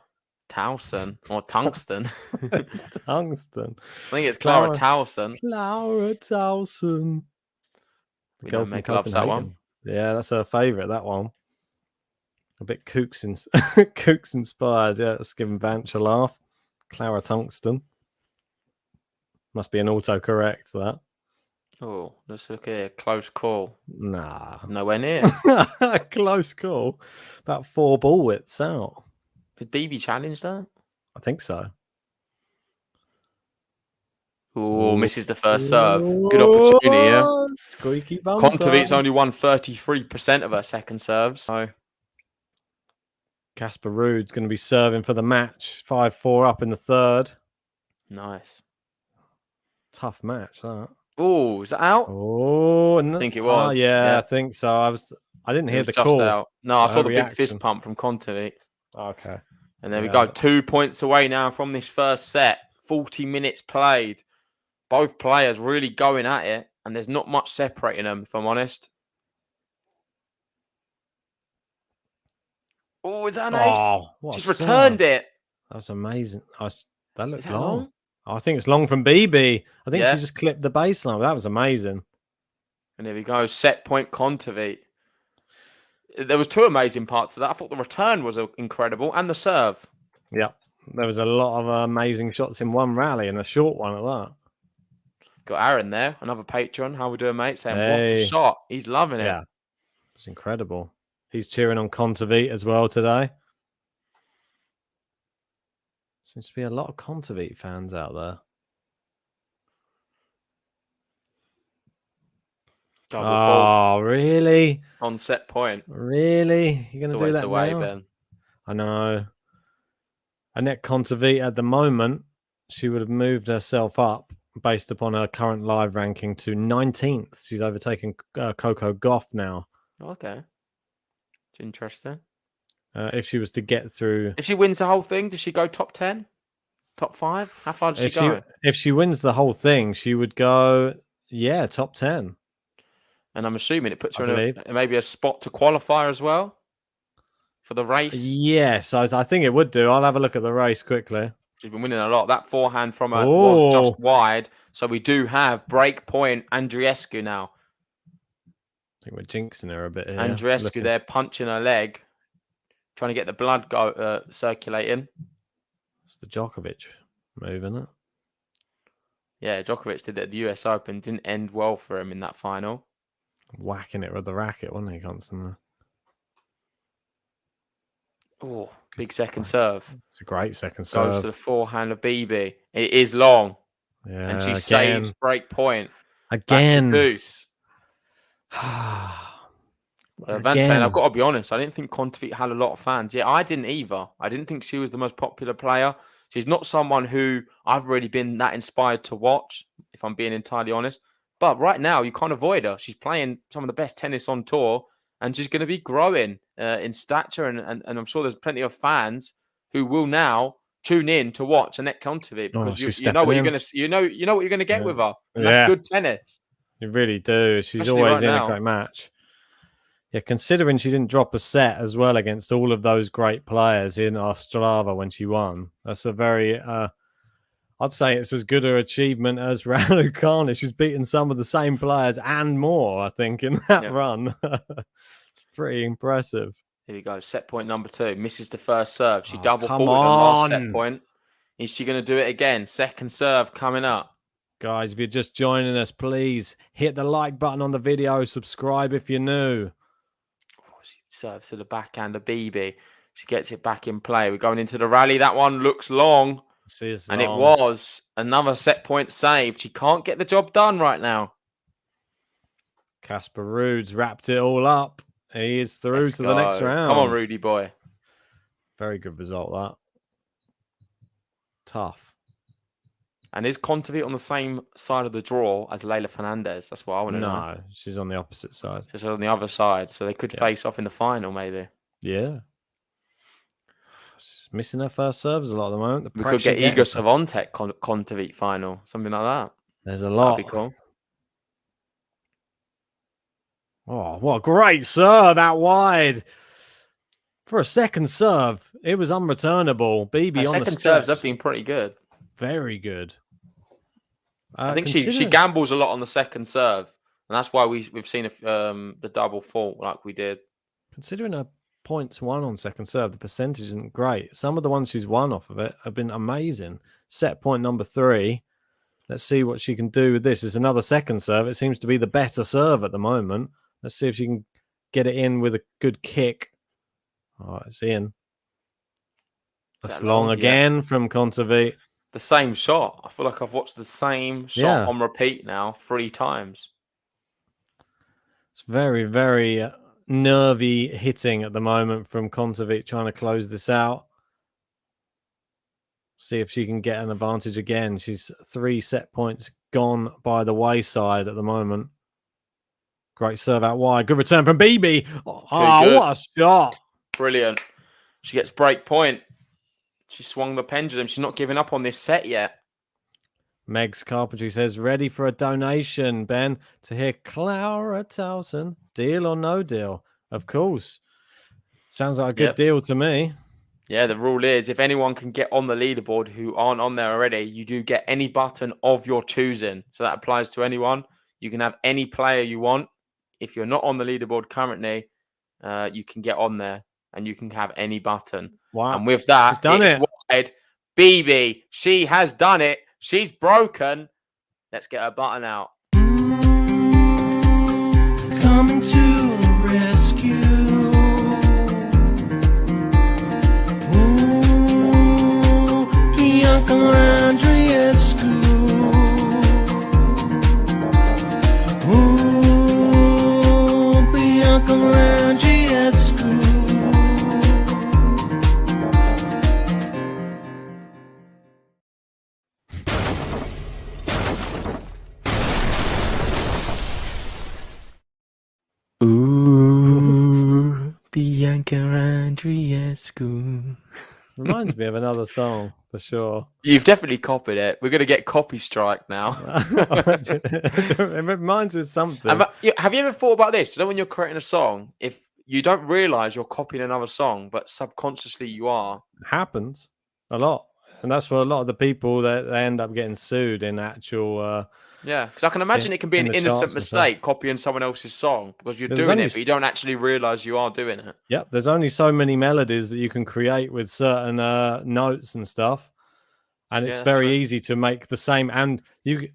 Towson or Tungsten. It's Tungsten. I think it's Clara Towson. Clara Towson. We know Meg loves that one. Yeah, that's her favourite, that one. A bit Kooks inspired. Yeah, let's give Vance a laugh. Clara Tungsten. Must be an autocorrect, that. Oh, let's look here. Close call. Nah. Nowhere near. Close call. About 4 ball widths out. Did BB challenge that? I think so. Oh, misses the first serve. Good opportunity here. Squeaky bum. Kontaveit's only won 33% of her second serves. So Casper Ruud's going to be serving for the match. 5-4 up in the third. Nice. Tough match, that. Oh, is that out? Oh, I think it was. Yeah, I think so. I didn't It hear was the just call. out. No, I saw the big reaction. fist pump from Kontaveit. Okay. And there we Yeah. go. 2 points away now from this first set. 40 minutes played. Both players really going at it. And there's not much separating them, if I'm honest. Oh, is that an ace? Oh, what She's a serve. returned it. That was amazing. That looked Is that long. long? Oh, I think it's long from BB. I think Yeah. she just clipped the baseline. That was amazing. And there we go. Set point Kontaveit. There was 2 amazing parts of that. I thought the return was incredible and the serve. Yeah. There was a lot of amazing shots in one rally and a short one at that. Got Aaron there, another patron. How we doing, mate? Saying, what a Hey. shot. He's loving it. Yeah. It's incredible. He's cheering on Kontaveit as well today. Seems to be a lot of Kontaveit fans out there. Double fault Oh, really? on set point. Really? You're going It's to do always that the way, now? Ben. I know. Anett Kontaveit at the moment, she would have moved herself up based upon her current live ranking to 19th. She's overtaken Coco Gauff now. Okay. It's interesting. If she was to get through... If she wins the whole thing, does she go top 10? Top 5? How far does she go? If she wins the whole thing, she would go, yeah, top 10. And I'm assuming it puts her I in maybe a spot to qualify as well for the race. Yes, I think it would do. I'll have a look at the race quickly. She's been winning a lot. That forehand from her was just wide. So we do have break point Andreescu now. I think we're jinxing her a bit here. Andreescu there punching her leg, trying to get the blood circulating. It's the Djokovic move, isn't it? Yeah, Djokovic did it at the US Open. Didn't end well for him in that final. Whacking it with the racket, wasn't he, constantly? Oh, big second serve. It's a great second serve. Goes to the forehand of BB. It is long. Yeah, And she saves break point. Again. Back to deuce. Vantane, I've got to be honest, I didn't think Kontaveit had a lot of fans. Yeah, I didn't either. I didn't think she was the most popular player. She's not someone who I've really been that inspired to watch, if I'm being entirely honest. But right now, you can't avoid her. She's playing some of the best tennis on tour, and she's going to be growing in stature. And I'm sure there's plenty of fans who will now tune in to watch Anett Kontaveit because you know what you're going to you know what you're going to get with her. And that's good tennis. You really do. She's Especially always right in now. a great match. Yeah, considering she didn't drop a set as well against all of those great players in Ostrava when she won. That's a very, I'd say it's as good an achievement as Raducanu. She's beaten some of the same players and more, I think, in that run. It's pretty impressive. Here we go. Set point number 2. Misses the first serve. She double come faulted on last on. set point. Is she going to do it again? Second serve coming up. Guys, if you're just joining us, please hit the like button on the video. Subscribe if you're new. She serves to the backhand of BB. She gets it back in play. We're going into the rally. That one looks long. And it was another set point saved. She can't get the job done right now. Casper Ruud's wrapped it all up. He is through to the next round. Come on, Rudy boy. Very good result, that. Tough. And is Kontaveit on the same side of the draw as Leila Fernandez? That's what I want to know. No, she's on the opposite side. She's on the other side. So they could face off in the final, maybe. Yeah. She's missing her first serves a lot at the moment. We could get Igor Swiatek Kontaveit final. Something like that. There's a lot. That'd be cool. Oh, what a great serve out wide. For a second serve, it was unreturnable. BB on the second stretch. serves have been pretty good. Very good. I think she gambles a lot on the second serve, and that's why we've seen the double fault like we did. Considering her points won on second serve, the percentage isn't great. Some of the ones she's won off of it have been amazing. Set point number 3. Let's see what she can do with this. It's another second serve. It seems to be the better serve at the moment. Let's see if she can get it in with a good kick. Oh, it's in. That's long again from Kontaveit. The same shot. I feel like I've watched the same shot on repeat now 3 times. It's very, very nervy hitting at the moment from Kontaveit trying to close this out. See if she can get an advantage again. She's 3 set points gone by the wayside at the moment. Great serve out wide. Good return from BB. Oh, good. what a shot. Brilliant. She gets break point. She swung the pendulum. She's not giving up on this set yet. Megs Carpentry says, ready for a donation, Ben, to hear Clara Towson. Deal or no deal? Of course. Sounds like a good deal to me. Yeah, the rule is if anyone can get on the leaderboard who aren't on there already, you do get any button of your choosing. So that applies to anyone. You can have any player you want. If you're not on the leaderboard currently, you can get on there and you can have any button. Wow. And with that, She's done it. Wide. BB, she has done it. She's broken. Let's get her button out. Coming to the rescue. Ooh, Bianca Andreescu. Ooh, Bianca Andreescu. Ooh, Bianca Andreescu. Reminds me of another song for sure. You've definitely copied it. We're going to get copy strike now. It reminds me of something. Have you ever thought about this? You know, when you're creating a song, if you don't realize you're copying another song, but subconsciously you are. It happens a lot. And that's where a lot of the people that they end up getting sued in actual. Yeah, because I can imagine it can be an innocent mistake copying someone else's song because you're doing it, but you don't actually realize you are doing it. Yep, there's only so many melodies that you can create with certain notes and stuff, and it's very easy to make the same. And I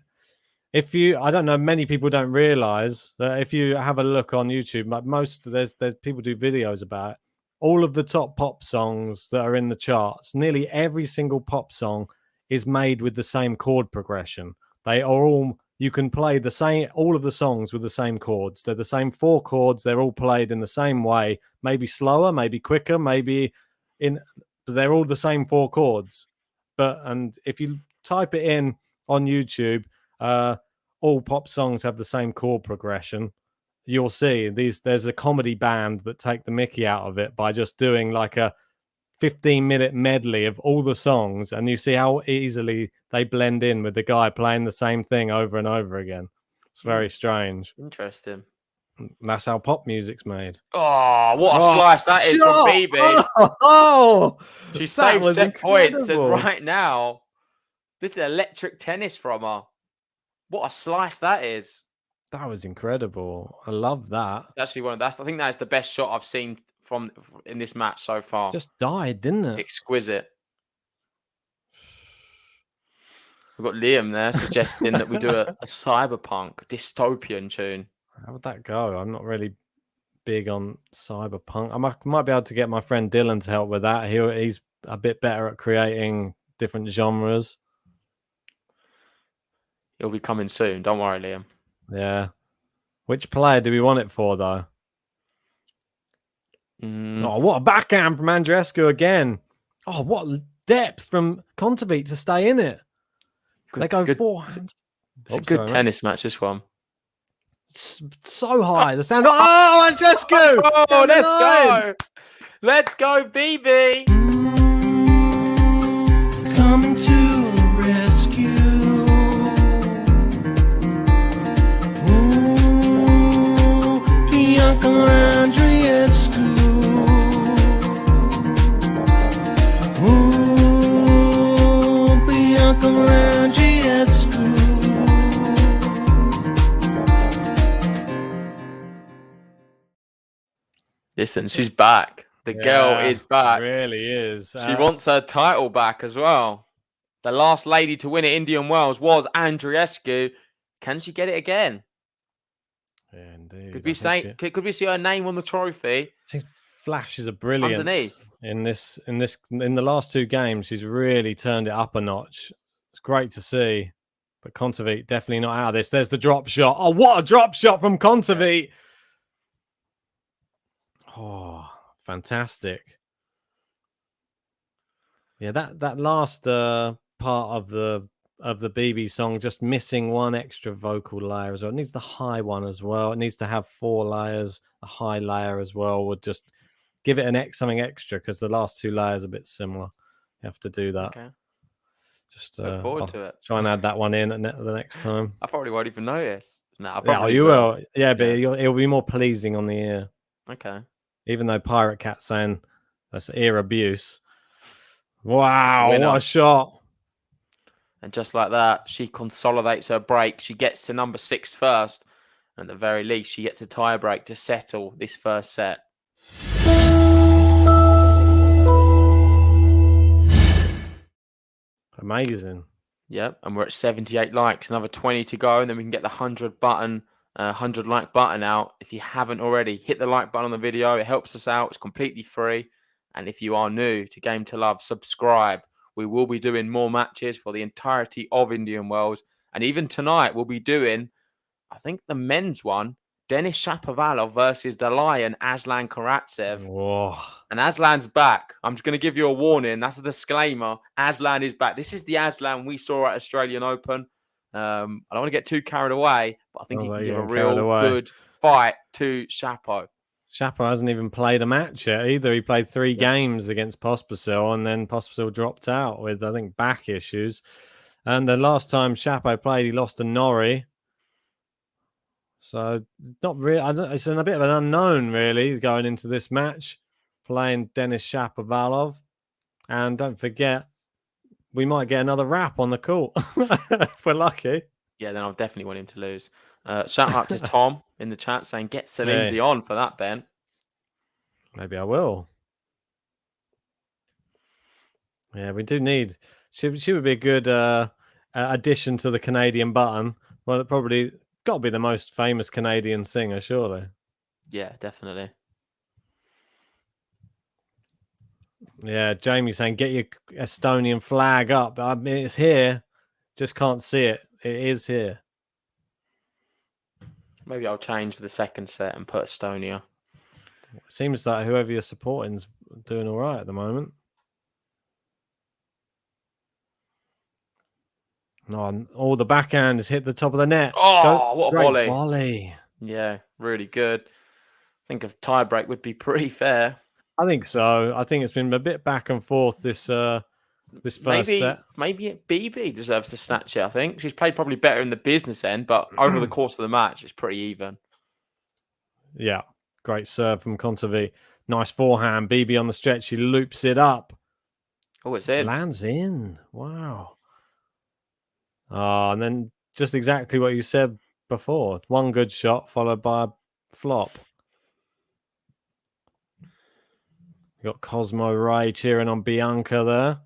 don't know, many people don't realize that if you have a look on YouTube, like there's people do videos about it. All of the top pop songs that are in the charts, nearly every single pop song is made with the same chord progression. They are all, you can play all of the songs with the same chords. They're the same 4 chords. They're all played in the same way, maybe slower, maybe quicker, they're all the same 4 chords. And if you type it in on YouTube, all pop songs have the same chord progression. You'll see there's a comedy band that take the mickey out of it by just doing like a 15-minute medley of all the songs, and you see how easily they blend in with the guy playing the same thing over and over again. It's very strange. Interesting. And that's how pop music's made. Oh, what a slice that is from BB. She saved set points, and right now, this is electric tennis from her. What a slice that is. That was incredible. I love that. It's actually I think that is the best shot I've seen in this match so far. Just died, didn't it? Exquisite. We've got Liam there suggesting that we do a cyberpunk dystopian tune. How would that go? I'm not really big on cyberpunk. I might be able to get my friend Dylan to help with that. He's a bit better at creating different genres. He'll be coming soon. Don't worry, Liam. Yeah. Which player do we want it for, though? Oh, what a backhand from Andreescu again. Oh, what depth from Kontaveit to stay in it. They go forehands. It's a good tennis match, this one. So high. The sound. Oh, Andreescu! Oh, let's go. Let's go, BB. Coming to the rescue. Ooh, Bianca Andreescu. Ooh, Bianca Andreescu. Listen, she's back. The girl is back. Really is. She wants her title back as well. The last lady to win at Indian Wells was Andreescu. Can she get it again? Yeah, indeed. Could we see her name on the trophy? Flashes of brilliance underneath. in the last 2 games. She's really turned it up a notch. It's great to see. But Kontaveit definitely not out of this. There's the drop shot. Oh, what a drop shot from Kontaveit. Oh, fantastic. Yeah, that last part of the the BB song, just missing one extra vocal layer as well. It needs the high one as well. It needs to have 4 layers. A high layer as well would just give it something extra, because the last 2 layers are a bit similar. You have to do that. Okay. Just Look forward I'll to it. try and add that one in the next time. I probably won't even notice. No, I Yeah, probably you will. Yeah, but Yeah. it'll be more pleasing on the ear. Okay. Even though Pirate Cat's saying that's ear abuse. Wow, winner. what a shot. And just like that, she consolidates her break. She gets to number 6 first. And at the very least, she gets a tie break to settle this first set. Amazing. Yep, and we're at 78 likes. Another 20 to go, and then we can get the 100 like button out. If you haven't already, hit the like button on the video. It helps us out. It's completely free. And if you are new to Game to Love, subscribe. We will be doing more matches for the entirety of Indian Wells. And even tonight, we'll be doing, I think, the men's one. Denis Shapovalov versus the Lion, Aslan Karatsev. Whoa. And Aslan's back. I'm just going to give you a warning. That's a disclaimer. Aslan is back. This is the Aslan we saw at Australian Open. I don't want to get too carried away, but I think he can give a real good fight to Shapo. Shapo hasn't even played a match yet either. He played 3 games against Pospisil, and then Pospisil dropped out with, I think, back issues. And the last time Shapo played, he lost to Norrie. So not really. It's a bit of an unknown, really, going into this match, playing Denis Shapovalov. And don't forget, we might get another wrap on the court if we're lucky. Yeah, then I'll definitely want him to lose. Shout out to Tom in the chat saying, get Celine Dion for that, Ben. Maybe I will. Yeah, we do need... She would be a good addition to the Canadian button. Well, it probably got to be the most famous Canadian singer, surely. Yeah, definitely. Yeah, Jamie saying, get your Estonian flag up. I mean, it's here. Just can't see it. It is here. Maybe I'll change for the second set and put Estonia. It seems like whoever you're supporting's doing all right at the moment. No, all the backhand has hit the top of the net. Oh, what a volley. Yeah, really good. I think a tiebreak would be pretty fair. I think so. I think it's been a bit back and forth this first set. Maybe BB deserves to snatch it, I think. She's played probably better in the business end, but over the course of the match, it's pretty even. Yeah, great serve from Kontaveit. Nice forehand. BB on the stretch. She loops it up. Oh, it's in. Lands in. Wow. And then just exactly what you said before. One good shot followed by a flop. You got Cosmo Ray cheering on Bianca there.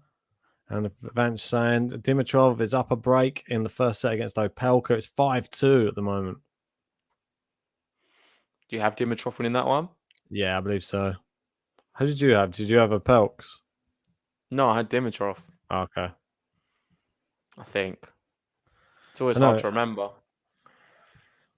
And Vance saying Dimitrov is up a break in the first set against Opelka. It's 5-2 at the moment. Do you have Dimitrov winning that one? Yeah, I believe so. Who did you have? Did you have Opelks? No, I had Dimitrov. Okay. I think. It's always hard to remember.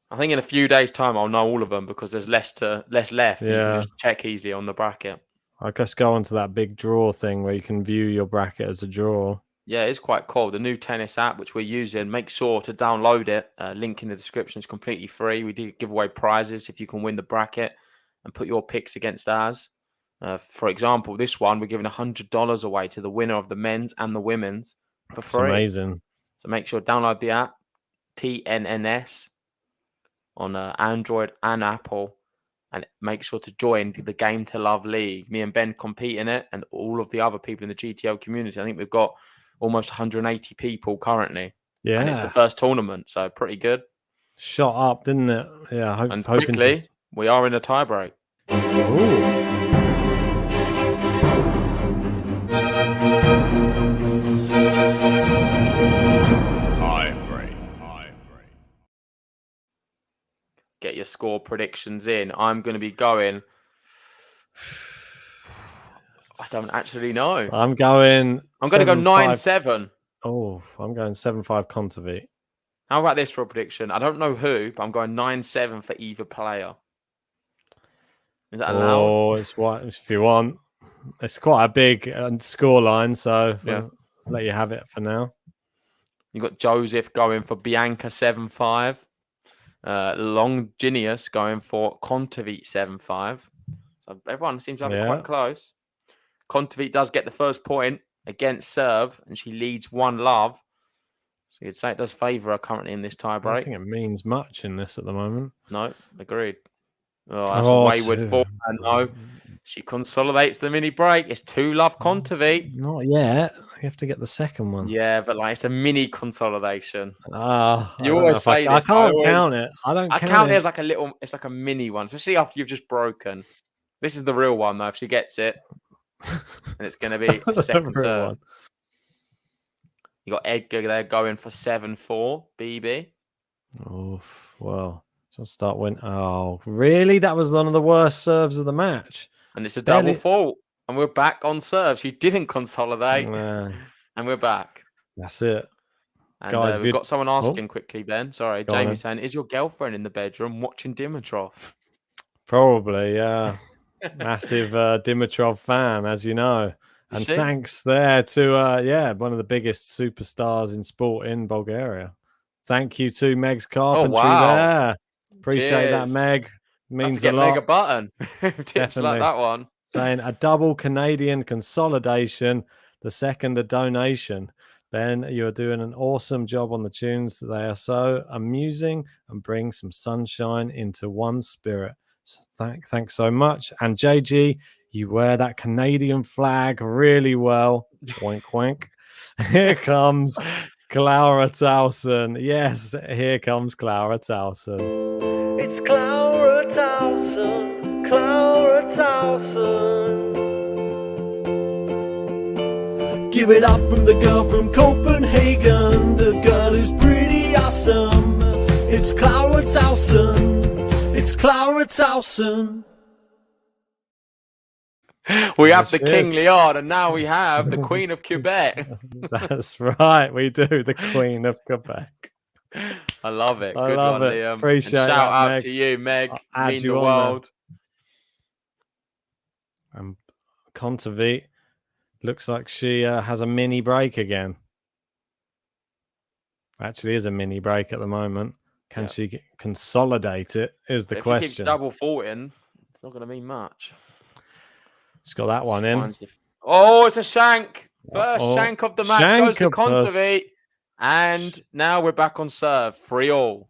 I think in a few days' time, I'll know all of them because there's less left. Yeah. You can just check easily on the bracket. I guess go on to that big draw thing where you can view your bracket as a draw. Yeah, it's quite cool. The new tennis app, which we're using, make sure to download it. Link in the description is completely free. We do give away prizes if you can win the bracket and put your picks against ours. For example, this one, we're giving $100 away to the winner of the men's and the women's for free. It's amazing. So make sure to download the app, TNNS, on Android and Apple. And make sure to join the Game to Love League. Me and Ben compete in it, and all of the other people in the GTL community. I think we've got almost 180 people currently. Yeah. And it's the first tournament, so pretty good. Shot up, didn't it? Yeah. And quickly, we are in a tiebreak. Ooh. Get your score predictions in. I'm going to be going. I don't actually know. I'm going to go 9-7. Oh, I'm going 7-5 Kontaveit. How about this for a prediction? I don't know who, but I'm going 9-7 for either player. Is that allowed? Oh, it's what if you want. It's quite a big score line, so yeah. I'll let you have it for now. You got Joseph going for Bianca 7-5. Longinius going for Kontaveit 7-5. So everyone seems to have it quite close. Kontaveit does get the first point against serve, and she leads 1-love. So you'd say it does favour her currently in this tiebreak. I don't think it means much in this at the moment. No, agreed. Oh, that's a wayward forward. No, she consolidates the mini break. It's 2-love Kontaveit. Not yet. You have to get the second one. Yeah, but like it's a mini consolidation. You always say this. I can't count it. I count it as like a little. It's like a mini one. So see after you've just broken. This is the real one though. If she gets it, and it's going to be a second serve. One. You got Edgar there going for 7-4. BB. Oh well. So I'll start winning. Oh really? That was one of the worst serves of the match. And it's a double fault. And we're back on serve. She didn't consolidate. And we're back. That's it. And guys, we've got someone asking quickly, Ben. Sorry, Jamie saying, is your girlfriend in the bedroom watching Dimitrov? Probably, yeah. Massive Dimitrov fan, as you know. And thanks there to, one of the biggest superstars in sport in Bulgaria. Thank you to Meg's Carpentry there. Appreciate that, Meg. Means a lot. Meg a button. Tips like that one. Saying a double Canadian consolidation, the second a donation. Ben, you're doing an awesome job on the tunes. They are so amusing and bring some sunshine into one spirit. So thanks so much. And JG, you wear that Canadian flag really well. Wink, wink. Here comes Clara Towson. Yes, here comes Clara Towson. It's Clara Towson. Clara Towson. Give it up from the girl from Copenhagen, the girl who's pretty awesome. It's Clara Towson. It's Clara Towson. We have the King Leon, and now we have the Queen of Quebec. That's right, we do, the Queen of Quebec. I love it. Good one, Liam. Appreciate it. Shout out Meg. to you, Meg. Mean the world. Kontaveit looks like she has a mini break again. Actually, is a mini break at the moment. Can she consolidate it? Is the question. If she keeps double faulting, it's not going to mean much. She's got that one in. Oh, it's a shank. First shank of the match goes to Kontaveit. And now we're back on serve. 3-all.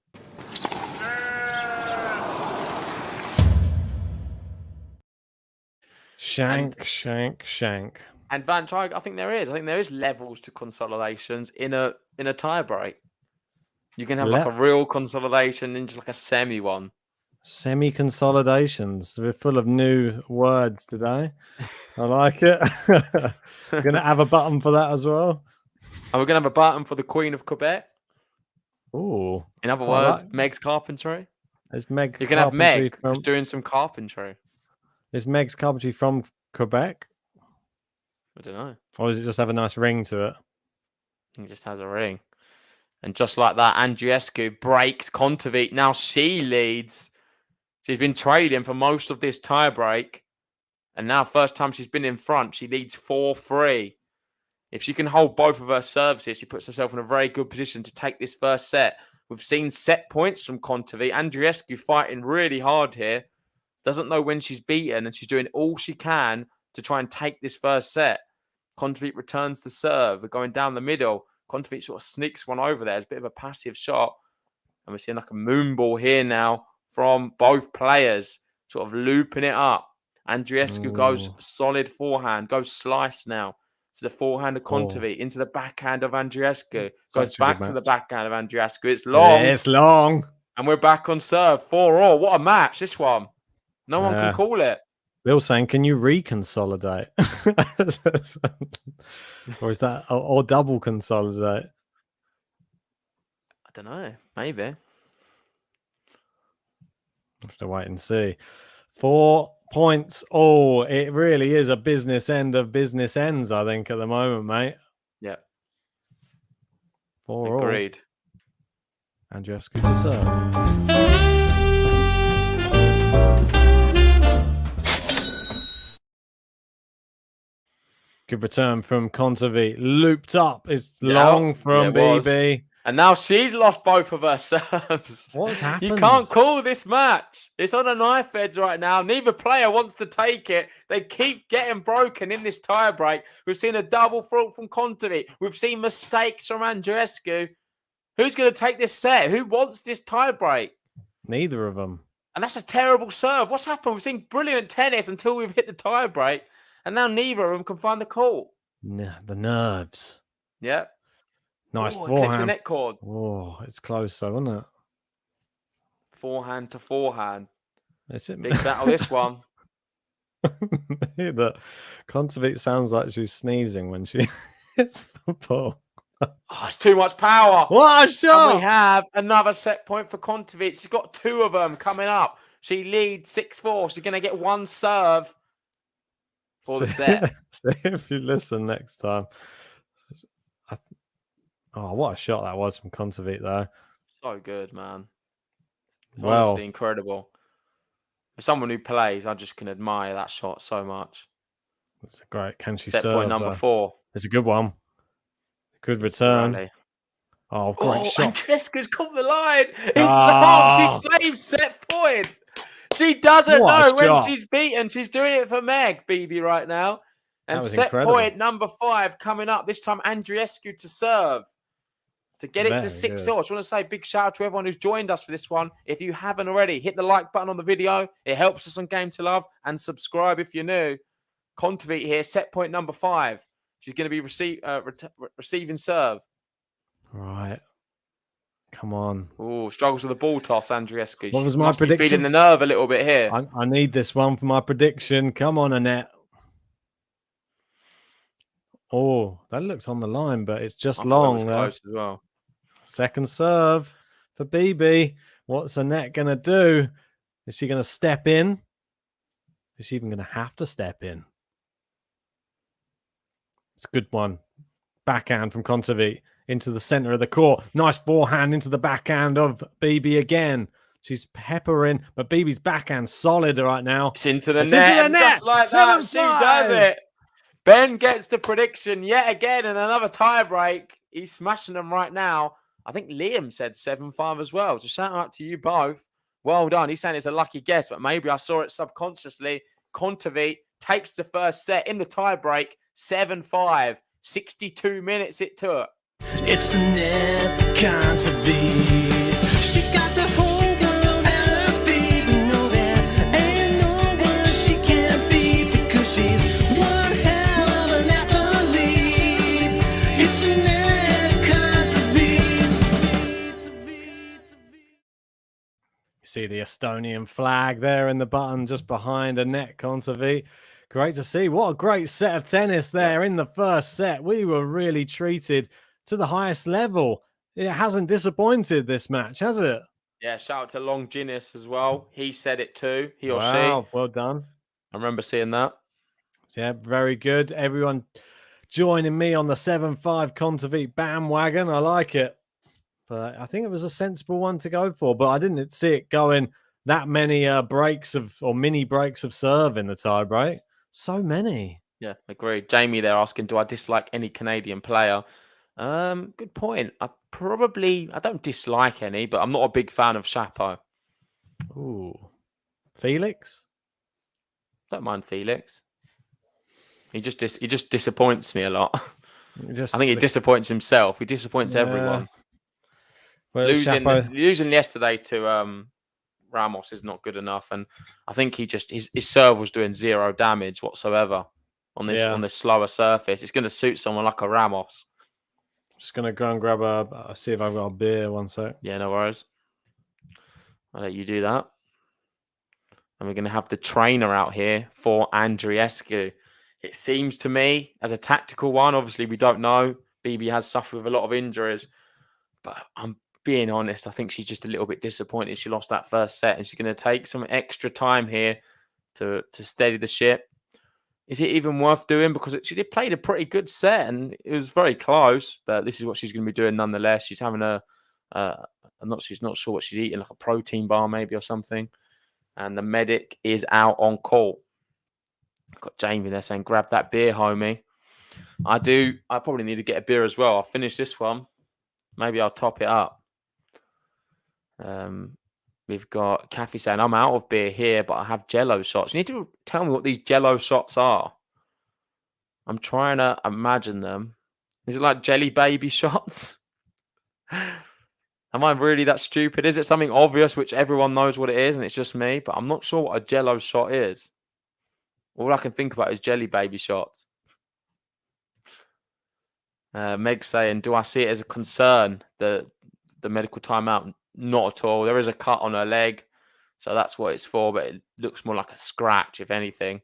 Shank. And Van Tryg, I think there is levels to consolidations in a tie break. You can have like a real consolidation and just like a semi one. Semi consolidations. We're full of new words today. I like it. We're gonna have a button for that as well. And we're gonna have a button for the Queen of Quebec. Oh. In other words, Meg's Carpentry. Is Meg? You can have Meg who's doing some carpentry. Is Meg's Carpentry from Quebec? I don't know. Or does it just have a nice ring to it? It just has a ring. And just like that, Andreescu breaks Kontaveit. Now she leads. She's been trading for most of this tiebreak. And now, first time she's been in front, she leads 4-3. If she can hold both of her services, she puts herself in a very good position to take this first set. We've seen set points from Kontaveit. Andreescu fighting really hard here. Doesn't know when she's beaten, and she's doing all she can to try and take this first set. Kontaveit returns the serve. We're going down the middle. Kontaveit sort of sneaks one over there. It's a bit of a passive shot. And we're seeing like a moon ball here now from both players, sort of looping it up. Andreescu goes solid forehand, goes slice now to the forehand of Kontaveit, into the backhand of Andreescu. Goes back to the backhand of Andreescu. It's long. Yeah, it's long. And we're back on serve. 4-all. What a match, this one. No one can call it. Bill saying, can you reconsolidate? Or is that, or double consolidate? I don't know. Maybe. Have to wait and see. 4 points. Oh, it really is a business end of business ends, I think, at the moment, mate. Yeah. 4-all. Agreed. Andreescu to serve. Good return from Kontaveit. Looped up. It's Yeah, long from it was. BB. And now she's lost both of her serves. What's happened? You can't call this match. It's on a knife edge right now. Neither player wants to take it. They keep getting broken in this tiebreak. We've seen a double fault from Kontaveit. We've seen mistakes from Andreescu. Who's going to take this set? Who wants this tiebreak? Neither of them. And that's a terrible serve. What's happened? We've seen brilliant tennis until we've hit the tiebreak. And now neither of them can find the court. The nerves. Yeah. Nice Ooh, it clips the forehand. net cord. Oh, it's close though, isn't it? Forehand to forehand. Is it? Big battle, this one. The Kontaveit sounds like she's sneezing when she hits the ball. Oh, it's too much power. What a And shot! we have another set point for Kontaveit. She's got two of them coming up. She leads 6-4. She's going to get one serve for the set. See if you listen next time. Oh, what a shot that was from Kontaveit though. So good, man. Well, Honestly, incredible. For someone who plays, I just can admire that shot so much. it's a great. Can she Set serve? point number 4. It's a good one. Good return. Rally. Oh, great shot. Andreescu's caught the line. It's Ah. long. She saves set point. She doesn't What a know when shot. she's beaten. She's doing it for Meg, BB, right now. And That was set incredible. point number 5 coming up. This time, Andreescu to serve. To get it Very to 6-0. I good. just want to say big shout out to everyone who's joined us for this one. If you haven't already, hit the like button on the video. It helps us on Game to Love. And subscribe if you're new. Kontaveit here, set point number 5. She's going to be receiving serve. Right. Come on. Oh, struggles with the ball toss, Andreescu. What was She my must be prediction? feeling the nerve a little bit here. I need this one for my prediction. Come on, Anett. Oh, that looks on the line, but it's just I thought it long was there. close as well. Second serve for BB. What's Anett going to do? Is she going to step in? Is she even going to have to step in? It's a good one. Backhand from Kontaveit into the center of the court. Nice forehand into the backhand of BB again. She's peppering, but BB's backhand solid right now. It's into the It's net. into the And net. just like that, she 7-5. does it. Ben gets the prediction yet again and another tie break. He's smashing them right now. I think Liam said 7-5 as well. So shout out to you both. Well done. He's saying it's a lucky guess, but maybe I saw it subconsciously. Kontaveit takes the first set in the tie break. 7-5. 62 minutes it took. It's Anett Kontaveit. She got the whole world at her feet. You know that ain't no one she can't beat because she's one hell of an athlete. It's Anett Kontaveit. You see the Estonian flag there in the button just behind Anett Kontaveit. Great to see. What a great set of tennis there in the first set. We were really treated to the highest level. It hasn't disappointed this match, has it? Yeah, shout out to Long Guinness as well. He said it too, he or Wow, she. well done. I remember seeing that. Yeah, very good. Everyone joining me on the 7-5 Kontaveit bandwagon. I like it. But I think it was a sensible one to go for. But I didn't see it going that many breaks of or mini breaks of serve in the tie break. So many. Yeah, agreed. Jamie there asking, do I dislike any Canadian player? Good point. I don't dislike any, but I'm not a big fan of Chapo. Ooh. Felix? Don't mind Felix. He just disappoints me a lot. I think he disappoints himself. He disappoints everyone. Well, Losing yesterday to Ramos is not good enough, and I think his serve was doing zero damage whatsoever on this slower surface. It's going to suit someone like a Ramos. Just gonna go and grab see if I've got a beer. One sec. Yeah, no worries. I'll let you do that. And we're going to have the trainer out here for Andreescu. It seems to me as a tactical one. Obviously, we don't know. BB has suffered with a lot of injuries, but I'm being honest. I think she's just a little bit disappointed. She lost that first set, and she's going to take some extra time here to steady the ship. Is it even worth doing? Because she did play a pretty good set, and it was very close. But this is what she's going to be doing nonetheless. She's having she's not sure what she's eating, like a protein bar maybe or something. And the medic is out on call. Got Jamie there saying, "Grab that beer, homie." I do. I probably need to get a beer as well. I'll finish this one. Maybe I'll top it up. We've got Kathy saying, I'm out of beer here, but I have Jello shots. You need to tell me what these Jello shots are. I'm trying to imagine them. Is it like jelly baby shots? Am I really that stupid? Is it something obvious which everyone knows what it is and it's just me? But I'm not sure what a Jello shot is. All I can think about is jelly baby shots. Meg saying, do I see it as a concern, the medical timeout? Not at all. There is a cut on her leg, so that's what it's for, but it looks more like a scratch, if anything.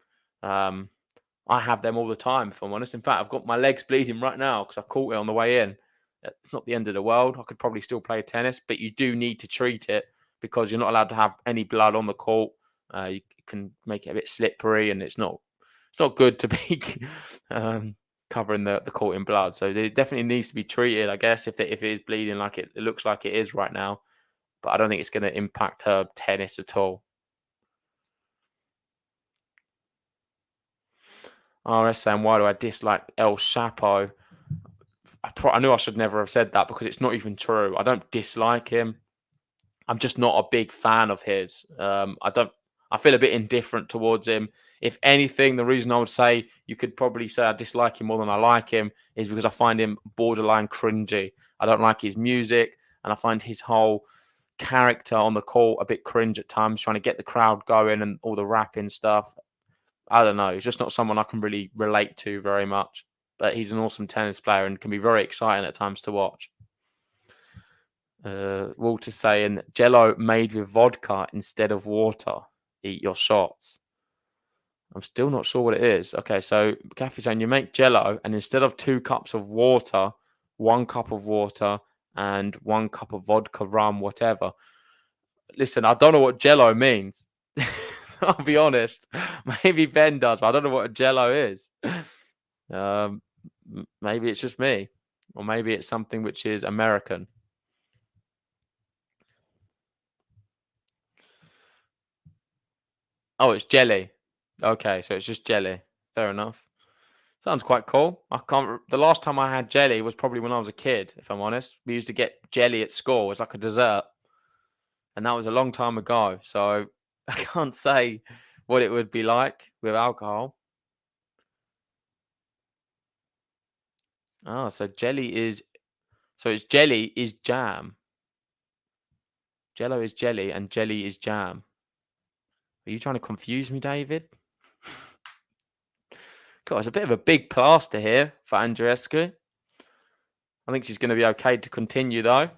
I have them all the time, if I'm honest. In fact, I've got my legs bleeding right now because I caught it on the way in. It's not the end of the world. I could probably still play tennis, but you do need to treat it because you're not allowed to have any blood on the court. You can make it a bit slippery, and it's not good to be covering the court in blood. So it definitely needs to be treated, I guess, if it is bleeding like it looks like it is right now. But I don't think it's going to impact her tennis at all. RS saying, why do I dislike El Chapo? I knew I should never have said that because it's not even true. I don't dislike him. I'm just not a big fan of his. I feel a bit indifferent towards him. If anything, the reason I would say you could probably say I dislike him more than I like him is because I find him borderline cringy. I don't like his music, and I find his whole character on the court a bit cringe at times, trying to get the crowd going and all the rapping stuff. I don't know. He's just not someone I can really relate to very much. But he's an awesome tennis player and can be very exciting at times to watch. Walter saying, Jello made with vodka instead of water. Eat your shots. I'm still not sure what it is. Okay, so Kathy's saying you make Jello and instead of 2 cups of water, 1 cup of water and 1 cup of vodka, rum, whatever. Listen, I don't know what Jello means. I'll be honest. Maybe Ben does, but I don't know what a Jello is. Maybe it's just me. Or maybe it's something which is American. Oh, it's jelly. Okay, so it's just jelly. Fair enough. Sounds quite cool. The last time I had jelly was probably when I was a kid, if I'm honest. We used to get jelly at school. It's like a dessert. And that was a long time ago. So I can't say what it would be like with alcohol. Oh, so jelly is... So it's jelly is jam. Jello is jelly and jelly is jam. Are you trying to confuse me, David? God, it's a bit of a big plaster here for Andreescu. I think she's going to be okay to continue, though.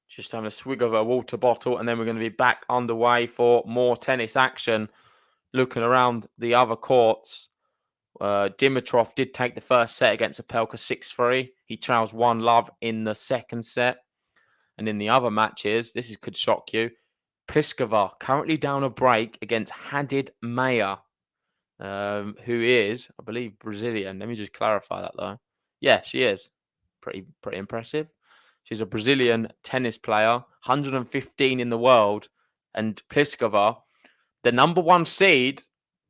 Just having a swig of her water bottle, and then we're going to be back underway for more tennis action. Looking around the other courts, Dimitrov did take the first set against Opelka 6-3. He trails 1-love in the second set. And in the other matches, could shock you, Pliskova currently down a break against Hadid Maya, who is, I believe, Brazilian. Let me just clarify that, though. Yeah, she is. Pretty impressive. She's a Brazilian tennis player, 115 in the world. And Pliskova, the number 1 seed,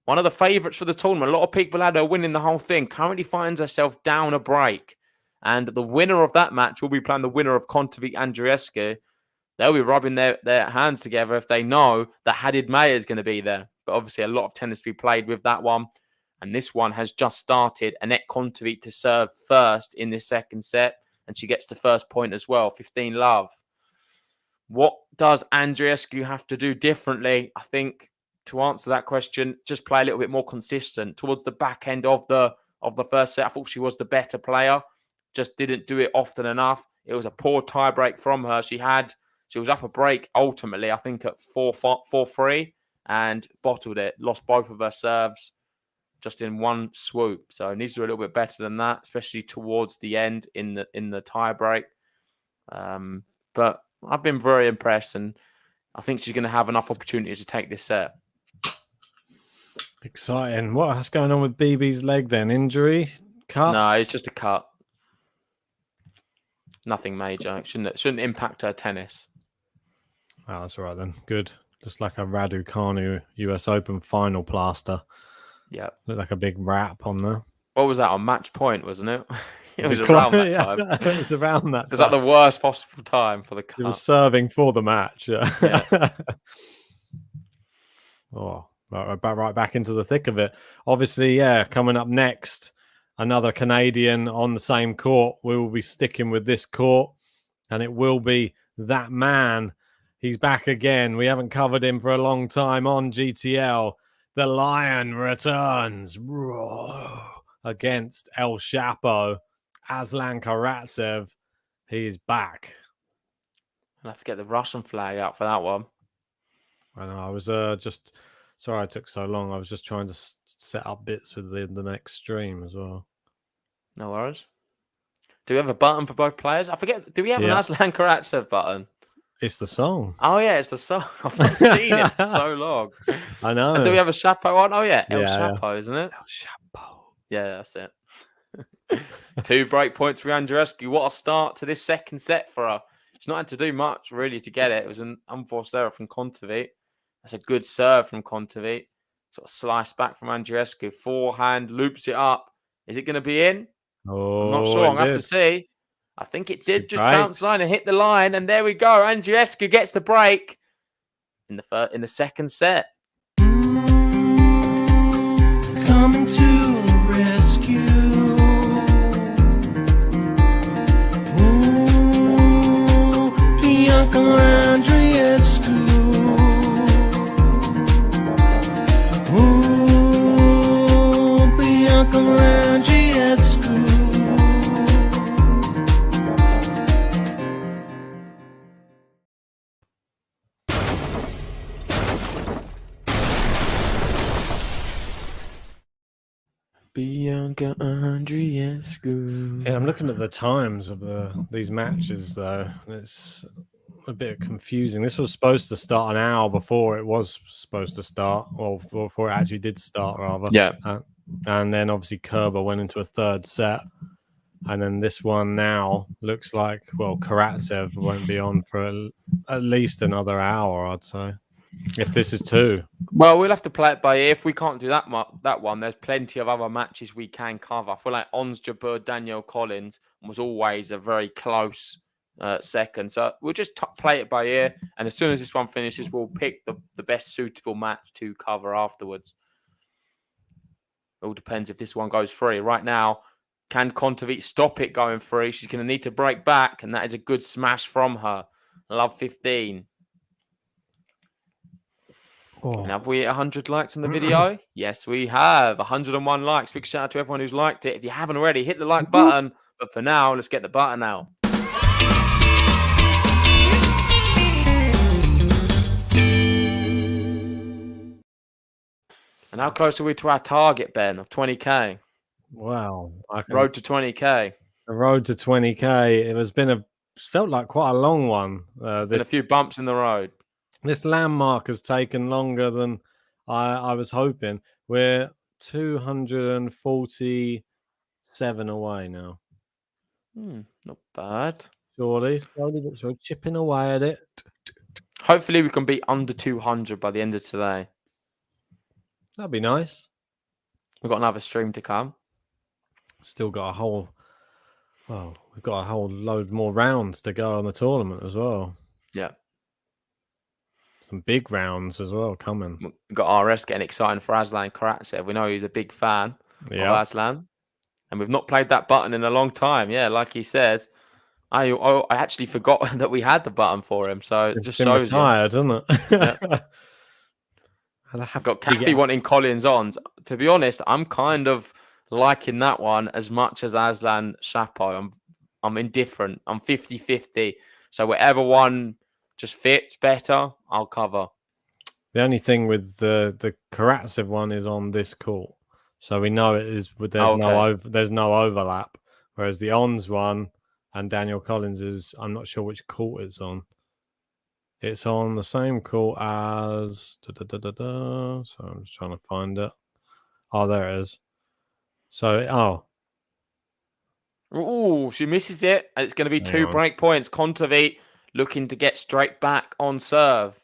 one of the favourites for the tournament. A lot of people had her winning the whole thing. Currently finds herself down a break. And the winner of that match will be playing the winner of Kontaveit Andreescu. They'll be rubbing their hands together if they know that Hadid Maya is going to be there. But obviously a lot of tennis to be played with that one. And this one has just started. Anett Kontaveit to serve first in this second set. And she gets the first point as well, 15-love. What does Andreescu have to do differently? I think to answer that question, just play a little bit more consistent. Towards the back end of the first set, I thought she was the better player. Just didn't do it often enough. It was a poor tiebreak from her. She was up a break ultimately, I think, at 4-3 and bottled it. Lost both of her serves just in one swoop. So it needs to do a little bit better than that, especially towards the end in the tiebreak. But I've been very impressed, and I think she's going to have enough opportunities to take this set. Exciting. What's going on with BB's leg then? Injury? Cut? No, it's just a cut. Nothing major. It shouldn't impact her tennis. Oh, that's all right then. Good. Just like a Raducanu US Open final plaster. Yeah. Looked like a big wrap on there. What was that on match point, wasn't it? It was The around clock- that time. It was around that It was like time. the worst possible time for the It was cup. serving for the match. Yeah. Oh, right back into the thick of it. Obviously, yeah, coming up next, another Canadian on the same court. We will be sticking with this court, and it will be that man. He's back again. We haven't covered him for a long time on GTL. The Lion returns against El Chapo. Aslan Karatsev. He is back. I'll have to get the Russian flag out for that one. I know. I was just sorry I took so long. I was just trying to set up bits with the next stream as well. No worries. Do we have a button for both players? I forget. Do we have an Yeah. Aslan Karatsev button? It's the song. Oh, yeah, it's the song. I've not seen it for so long. I know. And do we have a Chapo one? Oh, yeah. El Yeah, Chapo, isn't it? El Chapo. Yeah, that's it. 2 break points for Andreescu. What a start to this second set for her. She's not had to do much, really, to get it. It was an unforced error from Kontaveit. That's a good serve from Kontaveit. Sort of slice back from Andreescu. Forehand, loops it up. Is it going to be in? Oh, I'm not sure. I'm it going to have did. to see. I think it did She just bounce breaks. line and hit the line. And there we go. Andreescu gets the break in the second set. Coming to the rescue. Ooh, Bianca Andreescu. Ooh, Bianca Andreescu. Bianca Andreescu. Yeah, I'm looking at the times of these matches though. And it's a bit confusing. This was supposed to start an hour before it was supposed to start, or before it actually did start, rather. Yeah. And then obviously Kerber went into a third set. And then this one now looks like, well, Karatsev won't be on for at least another hour, I'd say. If this is 2. Well, we'll have to play it by ear. If we can't do that one, there's plenty of other matches we can cover. I feel like Ons Jabeur, Danielle Collins was always a very close second. So we'll just play it by ear. And as soon as this one finishes, we'll pick the best suitable match to cover afterwards. It all depends if this one goes free. Right now, can Kontaveit stop it going free? She's going to need to break back. And that is a good smash from her. Love 15. And have we hit 100 likes on the video? Yes, we have. 101 likes. Big shout out to everyone who's liked it. If you haven't already, hit the like button. But for now, let's get the button out. And how close are we to our target, Ben, of 20k? Wow. Road to 20k. The road to 20k. It has felt like quite a long one. Been a few bumps in the road. This landmark has taken longer than I was hoping. We're 247 away now. Not bad. Slowly but surely, chipping away at it. Hopefully we can be under 200 by the end of today. That'd be nice. We've got another stream to come. Still got we've got a whole load more rounds to go on the tournament as well. Yeah. Some big rounds as well coming. We've got RS getting excited for Aslan Karatsev. We know he's a big fan of Aslan. And we've not played that button in a long time. Yeah, like he says. I actually forgot that we had the button for him. So it just shows retired, isn't it? Yeah. I've got Kathy wanting Collins on. To be honest, I'm kind of liking that one as much as Aslan Chapo. I'm indifferent. I'm 50-50. So whatever one just fits better, I'll cover. The only thing with the Karatsev one is on this court, so we know it is. There's no overlap. Whereas the Ons one and Danielle Collins is, I'm not sure which court it's on. It's on the same court as So I'm just trying to find it. Oh, there it is. So She misses it, and it's going to be 2 break points. Kontaveit looking to get straight back on serve.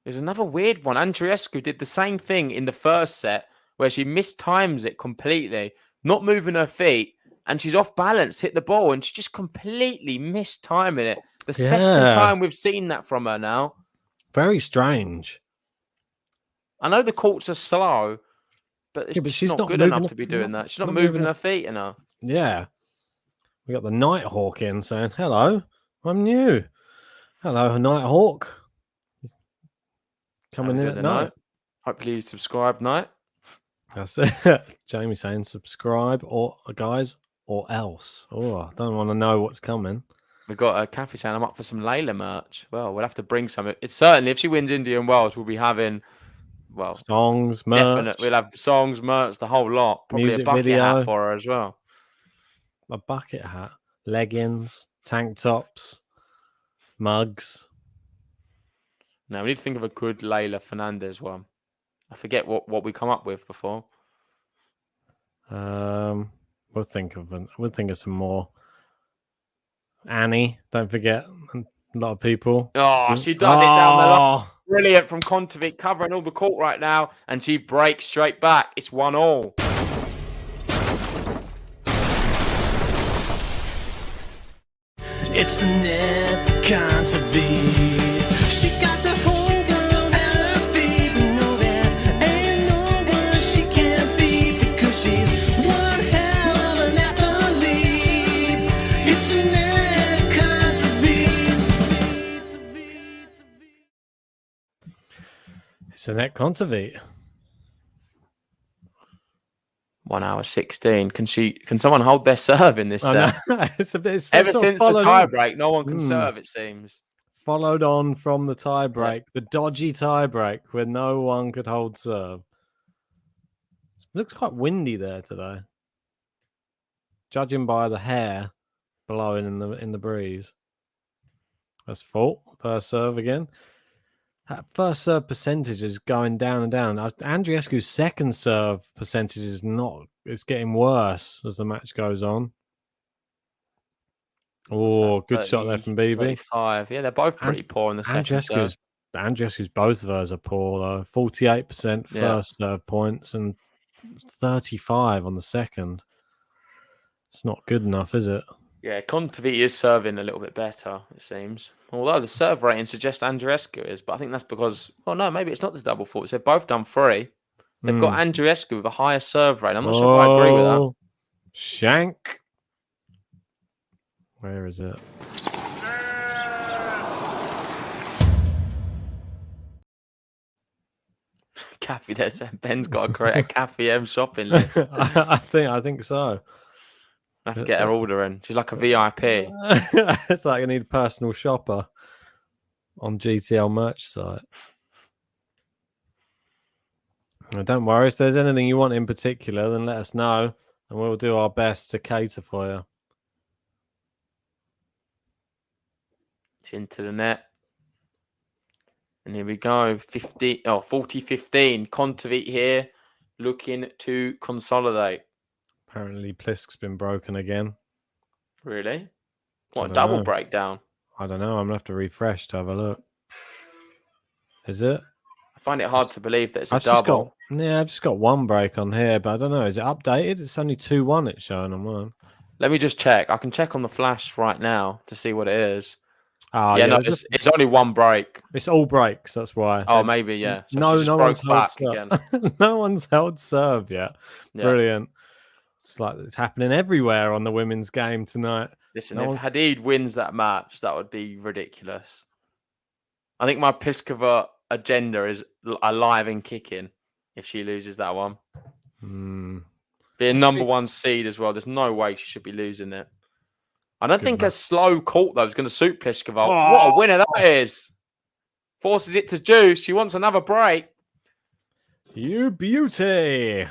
There's another weird one. Andreescu did the same thing in the first set where she mistimes it completely, not moving her feet, and she's off balance, hit the ball, and she's just completely mistiming it. The second time we've seen that from her now. Very strange. I know the courts are slow, but it's Yeah, but just she's not good enough to be doing that. She's not moving her feet enough. Yeah. We got the Nighthawk in saying, hello, I'm new. Hello, Nighthawk. Coming in at night. Hopefully you subscribe, Night. That's it. Jamie saying subscribe or guys or else. Oh, I don't want to know what's coming. We've got a Kathy saying I'm up for some Leila merch. Well, we'll have to bring some. It's certainly if she wins Indian Wells, we'll be having songs, merch. We'll have songs, merch, the whole lot. Probably music a bucket video hat for her as well. A bucket hat, leggings, tank tops, mugs. Now we need to think of a good Leila Fernandez one. I forget what we come up with before. We'll think of some more. Annie, don't forget. A lot of people. Oh, she does it down the line. Brilliant from Kontaveit, covering all the court right now, and she breaks straight back. It's 1-1. It's Anett, Kontaveit. She got the whole world at her feet. No, there ain't no one she can't beat because she's one hell of an athlete. It's Anett, Kontaveit. It's Anett Kontaveit. 1 hour 16. Can someone hold their serve in this set? It's Ever since the tie break, no one can serve, it seems. Followed on from the tie break, the dodgy tie break where no one could hold serve. It looks quite windy there today. Judging by the hair blowing in the breeze. That's fault. First serve again. That first serve percentage is going down and down. Andreescu's second serve percentage it's getting worse as the match goes on. Oh, good shot there from BB. 35. Yeah, they're both pretty poor in the second serve. Andreescu's both of hers are poor though. 48% first serve points and 35 on the second. It's not good enough, is it? Yeah, Kontaveit is serving a little bit better, it seems. Although the serve rating suggests Andreescu is, but I think that's because, no, maybe it's not the double faults. They've both done 3. They've got Andreescu with a higher serve rate. I'm not sure if I agree with that. Shank. Where is it? Kathy there said Ben's got to create a Kathy M shopping list. I think so. I have to get her ordering. She's like a VIP. It's like I need a personal shopper on GTL merch site. Don't worry. If there's anything you want in particular, then let us know, and we'll do our best to cater for you. It's into the net. And here we go. 40-15. Kontaveit here looking to consolidate. Apparently, Plisk's been broken again. Really? What, a double breakdown? I don't know. I'm going to have to refresh to have a look. Is it? I find it hard to believe that it's a double. I've just got one break on here, but I don't know. Is it updated? It's only 2-1 it's showing on mine. Let me just check. I can check on the flash right now to see what it is. No, it's only one break. It's all breaks. That's why. Oh, maybe, yeah. So no one's held serve. No one's held serve yet. Yeah. Brilliant. It's like it's happening everywhere on the women's game tonight. Listen, if Hadid wins that match, that would be ridiculous. I think my Pliskova agenda is alive and kicking if she loses that one. Be a number 1 seed as well. There's no way she should be losing it. I don't think a slow court, though, is going to suit Pliskova. Oh. What a winner that is. Forces it to juice. She wants another break. You beauty.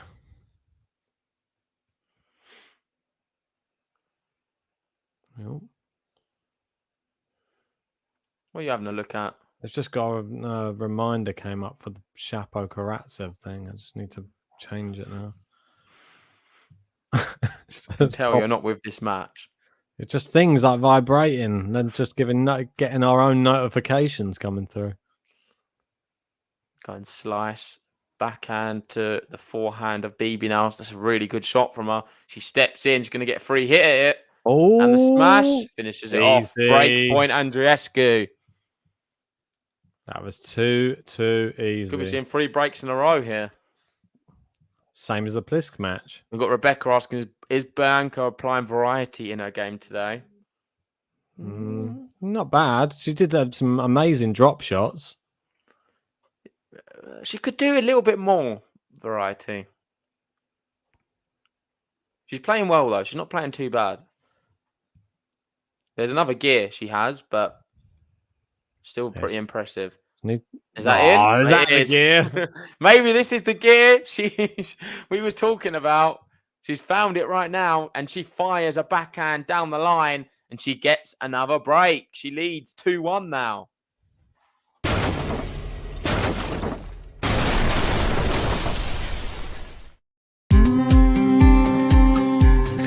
What are you having a look at? It's just got a reminder came up for the Shapo Karatsev thing. I just need to change it now. I can tell you're not with this match. It's just things like vibrating and just getting our own notifications coming through. Go and slice. backhand to the forehand of Bibi now. That's a really good shot from her. She steps in. She's going to get a free hit at it. And the smash finishes it off. Break point, Andreescu. That was too easy. Could be seeing 3 breaks in a row here. Same as the Plisk match. We've got Rebecca asking, is Bianca applying variety in her game today? Not bad. She did have some amazing drop shots. She could do a little bit more variety. She's playing well, though. She's not playing too bad. There's another gear she has, but still pretty impressive. Is that in? Is that the gear? Maybe this is the gear we was talking about. She's found it right now, and she fires a backhand down the line, and she gets another break. She leads 2-1 now.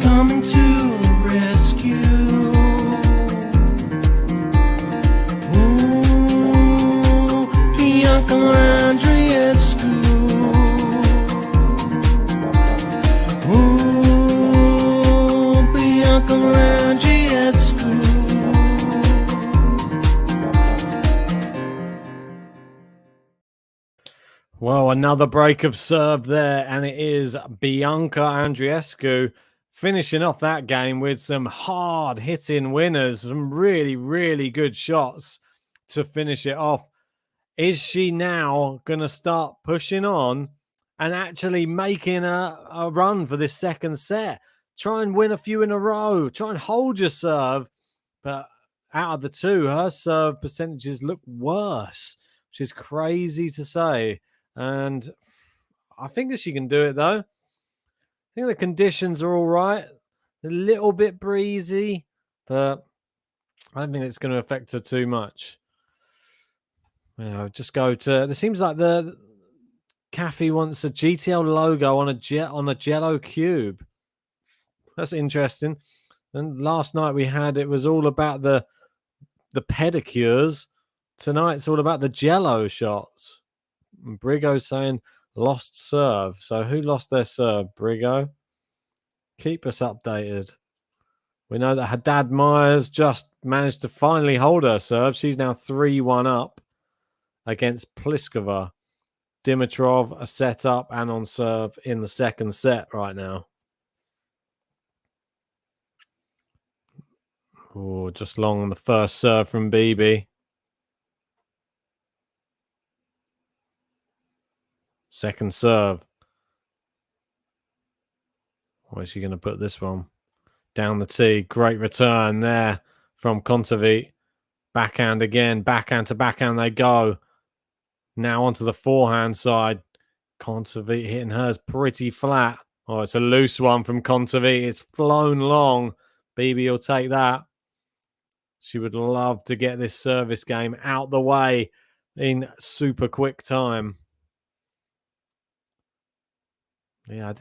Coming to the rescue. Ooh, Bianca Andreescu. Ooh, Bianca Andreescu. Well, another break of serve there, and it is Bianca Andreescu finishing off that game with some hard-hitting winners, some really, really good shots to finish it off. Is she now going to start pushing on and actually making a run for this second set? Try and win a few in a row. Try and hold your serve. But out of the two, her serve percentages look worse, which is crazy to say. And I think that she can do it, though. I think the conditions are all right. A little bit breezy, but I don't think it's going to affect her too much. Just go to. It seems like the Cafe wants a GTL logo on a Jello cube. That's interesting. And last night it was all about the pedicures. Tonight it's all about the Jello shots. And Brigo's saying lost serve. So who lost their serve? Brigo? Keep us updated. We know that Haddad Myers just managed to finally hold her serve. She's now 3-1 up against Pliskova. Dimitrov a set up and on serve in the second set right now. Oh, just long on the first serve from Bibi. Second serve. Where's she going to put this one? Down the tee. Great return there from Kontaveit. Backhand again. Backhand to backhand they go. Now onto the forehand side. Kontaveit hitting hers pretty flat. Oh, it's a loose one from Kontaveit. It's flown long. Bibi will take that. She would love to get this service game out the way in super quick time. Yeah,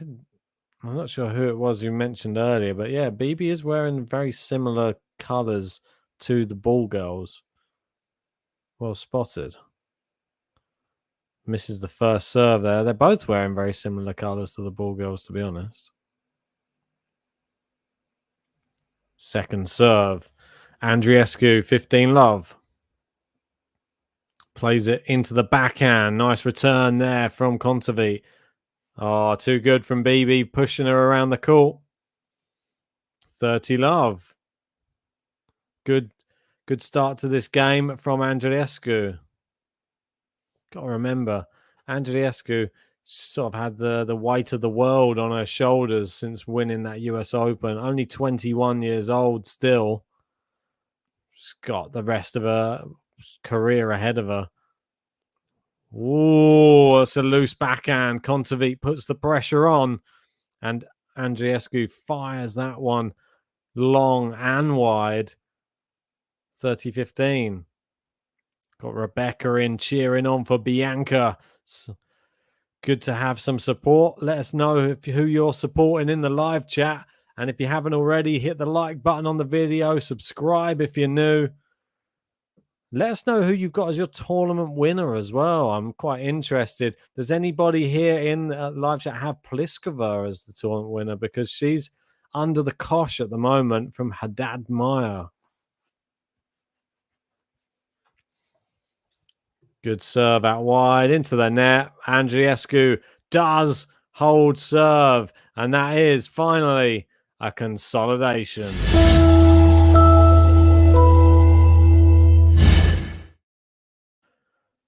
I'm not sure who it was you mentioned earlier, but yeah, Bibi is wearing very similar colours to the ball girls. Well spotted. Misses the first serve there. They're both wearing very similar colours to the ball girls, to be honest. Second serve. Andreescu, 15 love. Plays it into the backhand. Nice return there from Kontaveit. Oh, too good from Bibi, pushing her around the court. 30 love. Good start to this game from Andreescu. Got to remember, Andreescu sort of had the weight of the world on her shoulders since winning that US Open. Only 21 years old still. She's got the rest of her career ahead of her. Ooh, it's a loose backhand. Kontaveit puts the pressure on, and Andreescu fires that one long and wide. 30-15. Got Rebecca in cheering on for Bianca. So good to have some support. Let us know who you're supporting in the live chat. And if you haven't already, hit the like button on the video. Subscribe if you're new. Let us know who you've got as your tournament winner as well. I'm quite interested. Does anybody here in live chat have Pliskova as the tournament winner? Because she's under the cosh at the moment from Haddad Meyer. Good serve out wide into the net. Andreescu does hold serve. And that is finally a consolidation.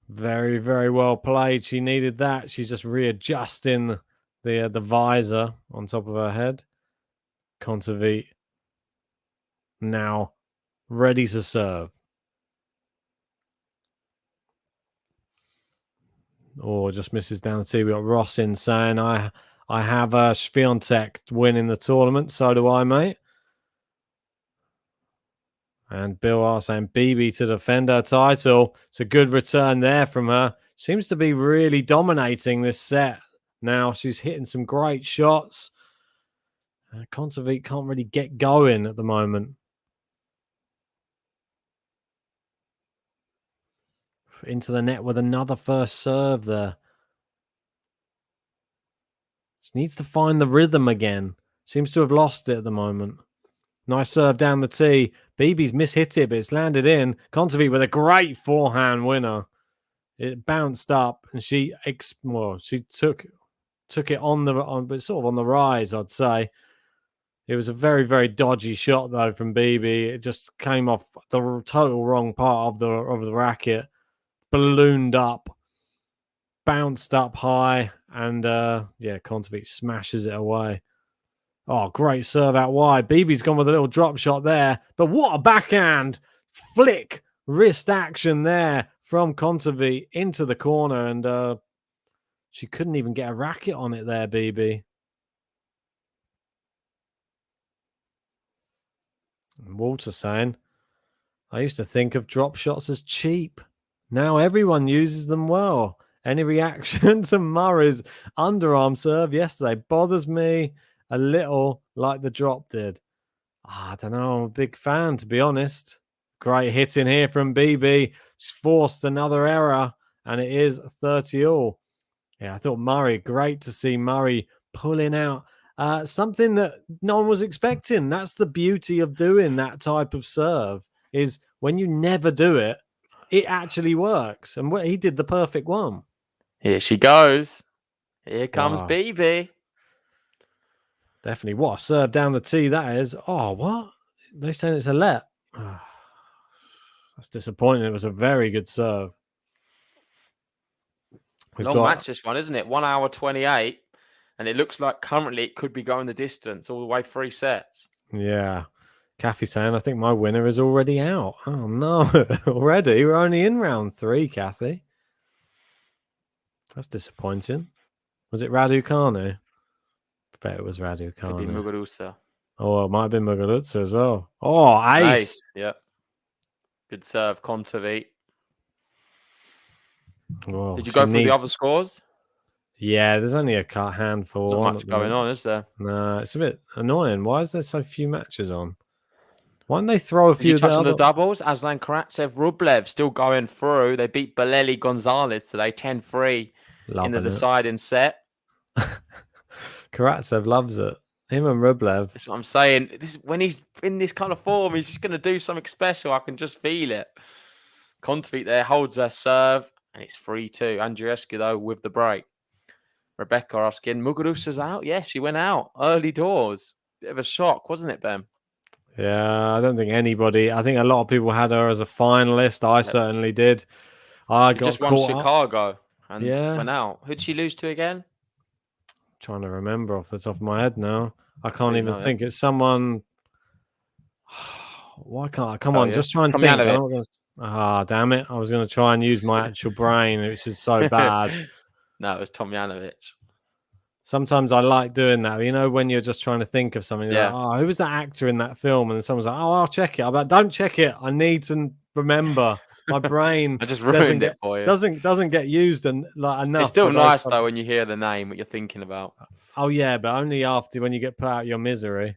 Very, very well played. She needed that. She's just readjusting the visor on top of her head. Kontaveit now ready to serve. Or just misses down the tee. We got Ross in saying, I have a Swiatek winning the tournament. So do I, mate. And Bill R saying BB to defend her title. It's a good return there from her. Seems to be really dominating this set. Now she's hitting some great shots. Kontaveit can't really get going at the moment. Into the net with another first serve there. She needs to find the rhythm again. Seems to have lost it at the moment. Nice serve down the tee. BB's mishit it, but it's landed in. Kontaveit with a great forehand winner. It bounced up, and she took it but sort of on the rise, I'd say. It was a very, very dodgy shot though from BB. It just came off the total wrong part of the racket. Ballooned up, bounced up high, and Kontaveit smashes it away. Oh, great serve out wide. BB's gone with a little drop shot there, but what a backhand flick wrist action there from Kontaveit into the corner, and she couldn't even get a racket on it there, BB. And Walter saying, I used to think of drop shots as cheap. Now everyone uses them well. Any reaction to Murray's underarm serve yesterday bothers me a little like the drop did. I don't know. I'm a big fan, to be honest. Great hitting here from BB. She's forced another error, and it is 30-all. Yeah, I thought Murray, great to see Murray pulling out something that no one was expecting. That's the beauty of doing that type of serve, is when you never do it, it actually works. And he did the perfect one. Here she goes. Here comes BB. Definitely. What a serve down the tee that is. Oh, what? They're saying it's a let. Oh, that's disappointing. It was a very good serve. Long match this one, isn't it? 1 hour 28. And it looks like currently it could be going the distance all the way 3 sets. Yeah. Kathy saying, I think my winner is already out. Oh, no. Already? We're only in round 3, Kathy. That's disappointing. Was it Raducanu? I bet it was Raducanu. Could be Muguruza. Oh, it might have been Muguruza as well. Oh, ace. Yeah. Good serve, Kontaveit. Well, did you go through the other scores? Yeah, there's only a handful. There's not much going on, is there? No, it's a bit annoying. Why is there so few matches on? Why don't they throw a few? Did you touch on the doubles? Aslan Karatsev, Rublev still going through. They beat Bolelli Gonzalez today, 10-3 in the deciding set. Karatsev loves it. Him and Rublev. That's what I'm saying. When he's in this kind of form, he's just going to do something special. I can just feel it. Kontaveit there holds her serve, and it's 3-2. Andreescu, though, with the break. Rebecca asking, Muguruza's out? Yes, she went out. Early doors. Bit of a shock, wasn't it, Ben? Yeah, I don't think anybody. I think a lot of people had her as a finalist. I certainly did. She just won Chicago and went out. Who'd she lose to again? I'm trying to remember off the top of my head now. I can't even think. It's someone. Why can't I? Come on, just try and think. Damn it. I was going to try and use my actual brain, which is so bad. No, it was Tomljanovic. Sometimes I like doing that. You know, when you're just trying to think of something. Yeah. Like, oh, who was that actor in that film? And then someone's like, oh, I'll check it. I'm like, don't check it. I need to remember. My brain I just ruined it for you. Doesn't get used enough. It's still nice though when you hear the name, what you're thinking about. Oh yeah, but only after when you get put out of your misery.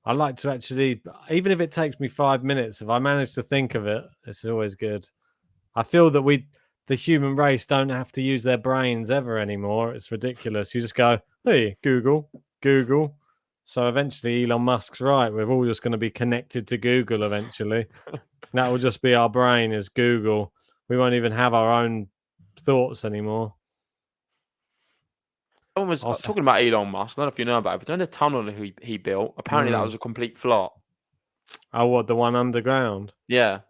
I like to actually, even if it takes me 5 minutes, if I manage to think of it, it's always good. I feel that the human race, don't have to use their brains ever anymore. It's ridiculous. You just go, hey, Google. So eventually Elon Musk's right. We're all just going to be connected to Google eventually. That will just be our brain is Google. We won't even have our own thoughts anymore. Someone was Also- talking about Elon Musk. I don't know if you know about it, but the tunnel he built, apparently that was a complete flop. Oh, what, the one underground? Yeah.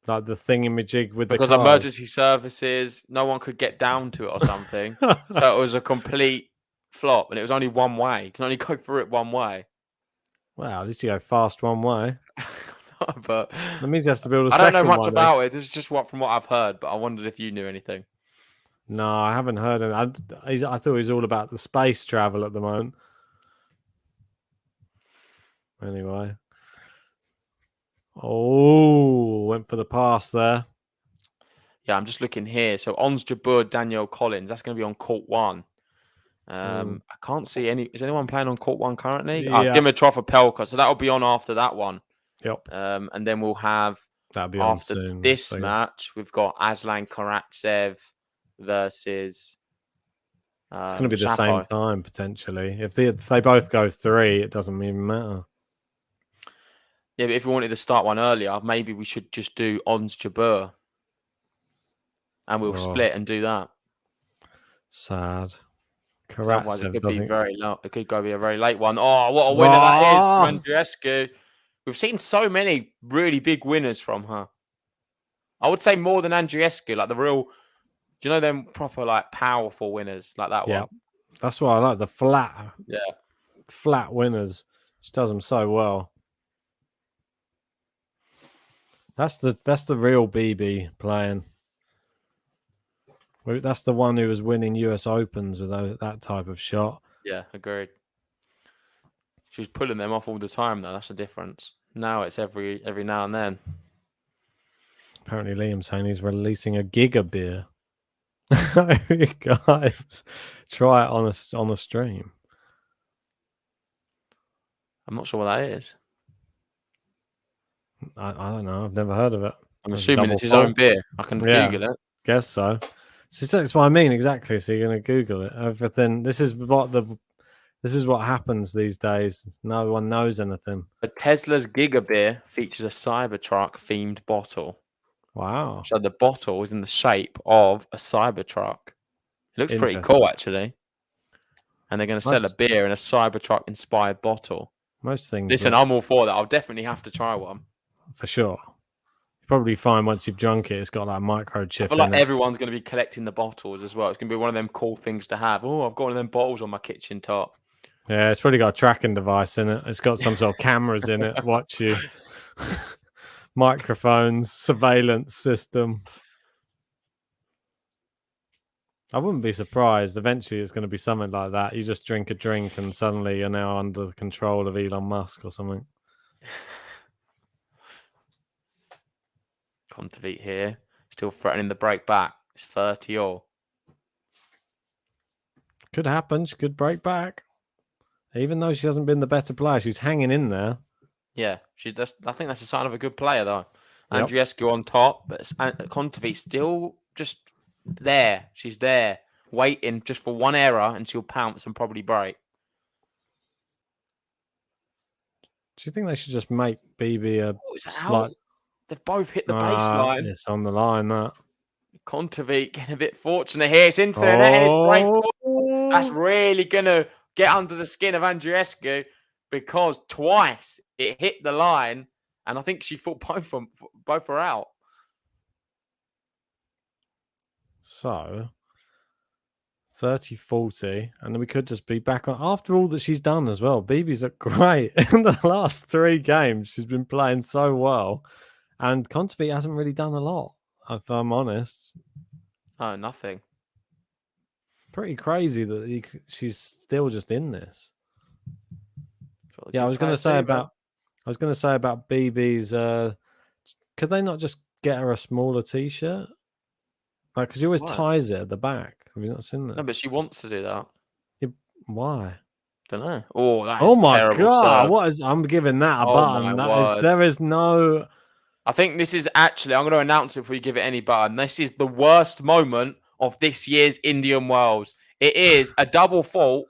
Like the thingamajig with Because the cars? emergency services, no one could get down to it or something. So it was a complete flop, and it was only one way. You can only go through it one way. Wow, at least you go fast one way. But That means he has to build a I second don't know much one, about it. This is just from what I've heard, but I wondered if you knew anything. No, I haven't heard it. I thought he was all about the space travel at the moment. Anyway. Oh, went for the pass there. Yeah, I'm just looking here. So Ons Jabeur, Danielle Collins, that's going to be on court 1. I can't see any. Is anyone playing on court 1 currently? Yeah. Dimitrov Opelka. So that'll be on after that one. Yep. And then we'll have That'll be on after soon. this I guess. match, we've got Aslan Karatsev versus. It's going to be the Shapo. same time potentially. If they both go 3, it doesn't even matter. Yeah, but if we wanted to start one earlier, maybe we should just do Ons Jabeur. And we'll split and do that. Sad. Otherwise, it Karatsev could doesn't. be very low. It could go be a very late one. Oh, what a winner that is from Andreescu. We've seen so many really big winners from her. I would say more than Andreescu, like the real. Do you know them proper like powerful winners like that one? That's why I like the flat winners. She does them so well. That's the real BB playing. That's the one who was winning US Opens with that type of shot. Yeah, agreed. She was pulling them off all the time, though. That's the difference. Now it's every now and then. Apparently, Liam's saying he's releasing a Giga beer. Guys, try it on a stream. I'm not sure what that is. I don't know. I've never heard of it. I'm assuming it's his own beer. I can Google it. Guess so. So that's what I mean exactly. So you're going to Google it. Everything. This is what happens these days. No one knows anything. But Tesla's Giga beer features a Cybertruck themed bottle. Wow. So the bottle is in the shape of a Cybertruck. It looks pretty cool, actually. And they're going to sell a beer in a Cybertruck inspired bottle. Most things. Listen, I'm all for that. I'll definitely have to try one. For sure. You probably find once you've drunk it, it's got like microchip. I feel like everyone's going to be collecting the bottles as well. It's going to be one of them cool things to have. Oh, I've got one of them bottles on my kitchen top. Yeah, it's probably got a tracking device in it. It's got some sort of cameras in it. Watch you. Microphones, surveillance system. I wouldn't be surprised. Eventually, it's going to be something like that. You just drink a drink and suddenly you're now under the control of Elon Musk or something. Kontaveit here. Still threatening the break back. It's 30-all. Could happen. She could break back. Even though she hasn't been the better player, she's hanging in there. Yeah, I think that's a sign of a good player, though. Yep. Andreescu on top, but Kontaveit still just there. She's there, waiting just for one error, and she'll pounce and probably break. Do you think they should just make BB a slight... They've both hit the baseline. It's on the line, that. Kontaveit getting a bit fortunate here. It's into the net and it's break. That's really going to get under the skin of Andreescu because twice it hit the line and I think she thought both are out. So, 30-40, and then we could just be back on. After all that she's done as well, BB's looked great. In the last 3 games, she's been playing so well. And Kontaveit hasn't really done a lot, if I'm honest. Oh, nothing. Pretty crazy that she's still just in this. Yeah, I was going to say about BB's. Could they not just get her a smaller T-shirt? Like, because she always ties it at the back. Have you not seen that? No, but she wants to do that. Yeah, why? Don't know. Oh, that is Oh my terrible god! serve. What is? I'm giving that a Oh button. my That is. word. There is no. I think this is actually, I'm going to announce it before you give it any button. This is the worst moment of this year's Indian Wells. It is a double fault,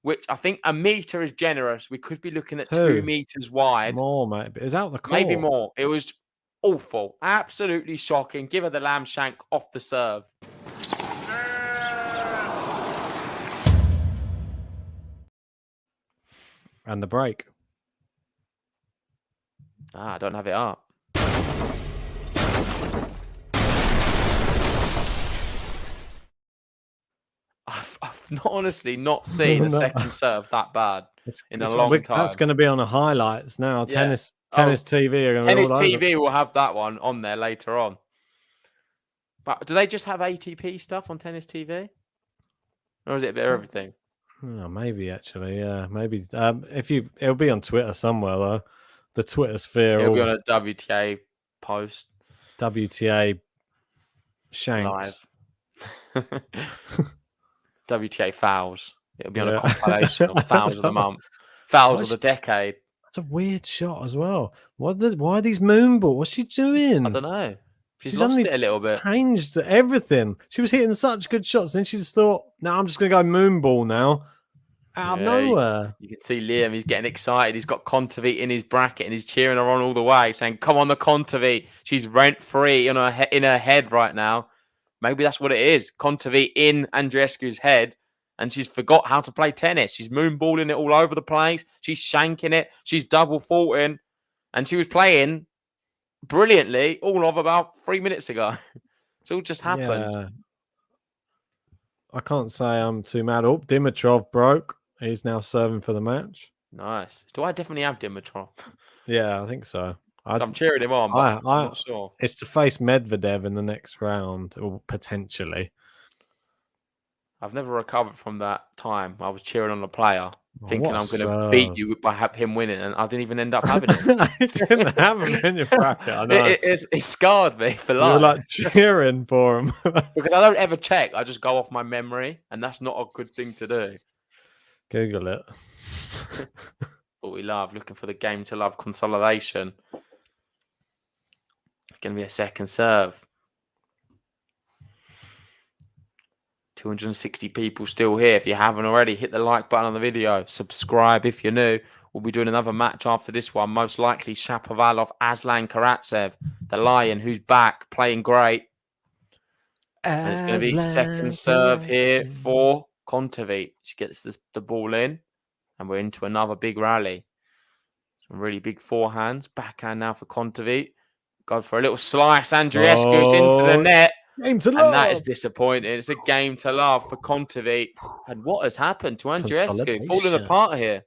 which I think a metre is generous. We could be looking at 2 meters wide. More, mate. It was out the court. Maybe more. It was awful. Absolutely shocking. Give her the lamb shank off the serve. And the break. I don't have it up. I've not honestly not seen a second serve that bad in a long time. That's going to be on the highlights now. Yeah. Tennis TV are going to Tennis be all over. TV will have that one on there later on. But do they just have ATP stuff on Tennis TV? Or is it a bit of everything? Oh, maybe actually, yeah, maybe. It'll be on Twitter somewhere though. The Twitter sphere. It'll be on a WTA post. WTA shanks. Live. WTA fouls. It'll be on a compilation of fouls of the month, fouls of the decade. That's a weird shot as well. Why are these moonball? What's she doing? I don't know. She's lost it a little bit. Changed everything. She was hitting such good shots, and then she just thought, "No, I'm just going to go moonball now." Out of nowhere. You can see Liam. He's getting excited. He's got Kontaveit in his bracket, and he's cheering her on all the way, saying, "Come on, the Kontaveit. She's rent free in her head right now." Maybe that's what it is. Kontaveit in Andreescu's head, and she's forgot how to play tennis. She's moonballing it all over the place. She's shanking it. She's double faulting, and she was playing brilliantly all of about 3 minutes ago. It's all just happened. Yeah. I can't say I'm too mad. Oh, Dimitrov broke. He's now serving for the match. Nice. Do I definitely have Dimitrov? Yeah, I think so. I'm cheering him on, but I'm not sure. It's to face Medvedev in the next round, or potentially. I've never recovered from that time. I was cheering on a player, thinking I'm going to serve. beat you by him winning, and I didn't even end up having it. I didn't have him in your bracket. I know. It scarred me for life. You're like cheering for him. Because I don't ever check. I just go off my memory, and that's not a good thing to do. Google it. What we love, looking for the game to love consolidation. It's going to be a second serve. 260 people still here. If you haven't already, hit the like button on the video. Subscribe if you're new. We'll be doing another match after this one. Most likely Shapovalov, Aslan Karatsev, the Lion, who's back, playing great. And it's going to be second serve here for Kontaveit. She gets the ball in, and we're into another big rally. Some really big forehands. Backhand now for Kontaveit. Goes for a little slice. Andreescu, it's into the net. Game to love. And that is disappointing. It's a game to love for Kontaveit. And what has happened to Andreescu? Falling apart here.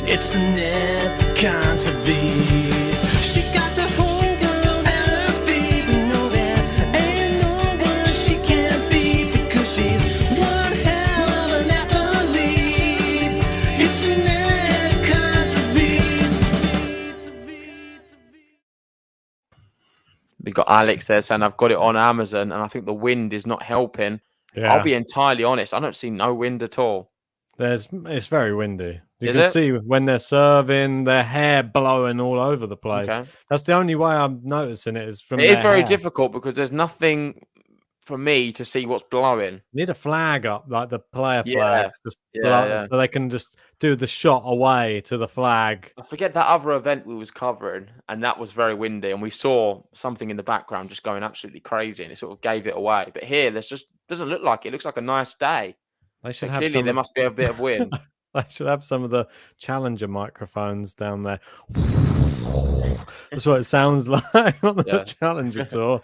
It's Anett, Kontaveit. She got the whole world at her feet. No, there ain't no one she can't beat because she's one hell of an athlete. It's Anett, Kontaveit. We got Alex there saying I've got it on Amazon, and I think the wind is not helping. Yeah. I'll be entirely honest. I don't see no wind at all. It's very windy. You Is can it? see when they're serving, their hair blowing all over the place. Okay. That's the only way I'm noticing it is from. It is their very hair. difficult because there's nothing for me to see what's blowing. Need a flag up, like the player Yeah. flags, just Yeah. so they can just do the shot away to the flag. I forget that other event we was covering, and that was very windy, and we saw something in the background just going absolutely crazy, and it sort of gave it away. But here, there's just doesn't look like it. It looks like a nice day. They should So have clearly, some. there must be a bit of wind. They should have some of the challenger microphones down there. That's what it sounds like on the challenger tour.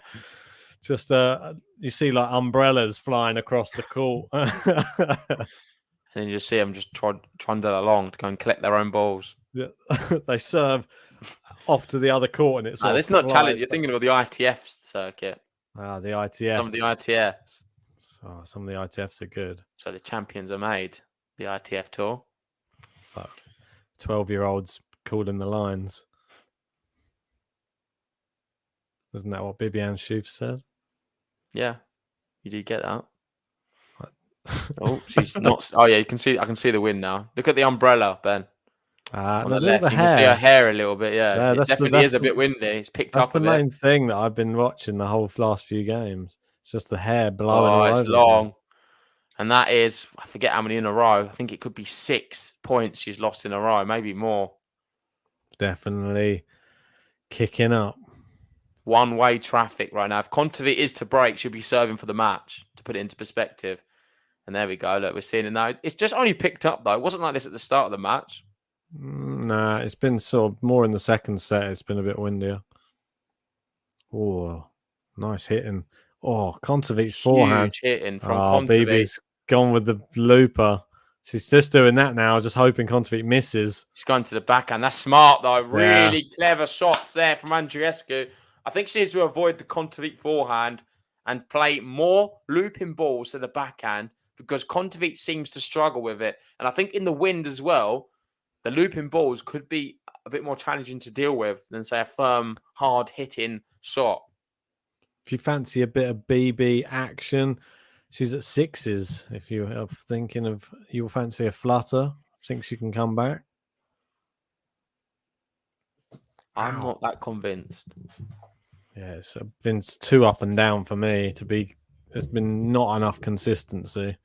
Just you see like umbrellas flying across the court. And then you just see them just trundle along to go and collect their own balls. Yeah. They serve off to the other court, and it's It's not challenge. You're thinking of the ITF circuit. the ITF. Some of the ITFs. Some of the ITFs are good. So the champions are made. The ITF tour. So 12-year-olds calling the lines. Isn't that what Bibian Shoof said? Yeah, you do get that. Oh, she's not. Oh yeah, you can see. I can see the wind now. Look at the umbrella, Ben. On the Look at left, the you can see her hair. hair a little bit. Yeah, Yeah, it definitely is a bit windy. It's picked That's up the a bit. main thing that I've been watching the whole last few games. It's just the hair blowing Oh, all it's over. the place. long, and that is, I forget how many in a row. I think it could be 6 points she's lost in a row, maybe more. Definitely kicking up. One-way traffic right now. If Kontaveit is to break, she'll be serving for the match, to put it into perspective. And there we go. Look, we're seeing it now. It's just only picked up, though. It wasn't like this at the start of the match. Nah, it's been sort of more in the second set. It's been a bit windier. Oh, nice hitting. Oh, Kontaveit's forehand. Huge hitting from Oh, Kontaveit. Bibi's gone with the looper. She's just doing that now, just hoping Kontaveit misses. She's going to the backhand. That's smart, though. Really clever shots there from Andreescu. I think she needs to avoid the Kontaveit forehand and play more looping balls to the backhand because Kontaveit seems to struggle with it. And I think in the wind as well, the looping balls could be a bit more challenging to deal with than, say, a firm, hard-hitting shot. If you fancy a bit of BB action, she's at 6s. If you're thinking of, you'll fancy a flutter, think she can come back? I'm not that convinced. Yeah, it's been too up and down for me to be. There's been not enough consistency.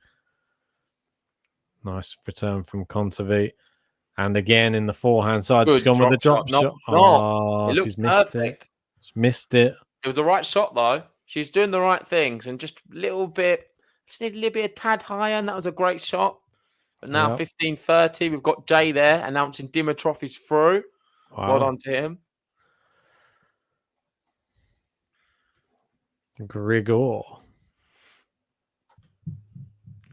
Nice return from Kontaveit. And again in the forehand side, she's gone with the drop shot. Oh, she's missed it. She's missed it. It was the right shot, though. She's doing the right things and just a little bit, just need a little bit of tad higher, and that was a great shot. But now 15:30, we've got Jay there announcing Dimitrov is through. Wow. Well done to him. Grigor.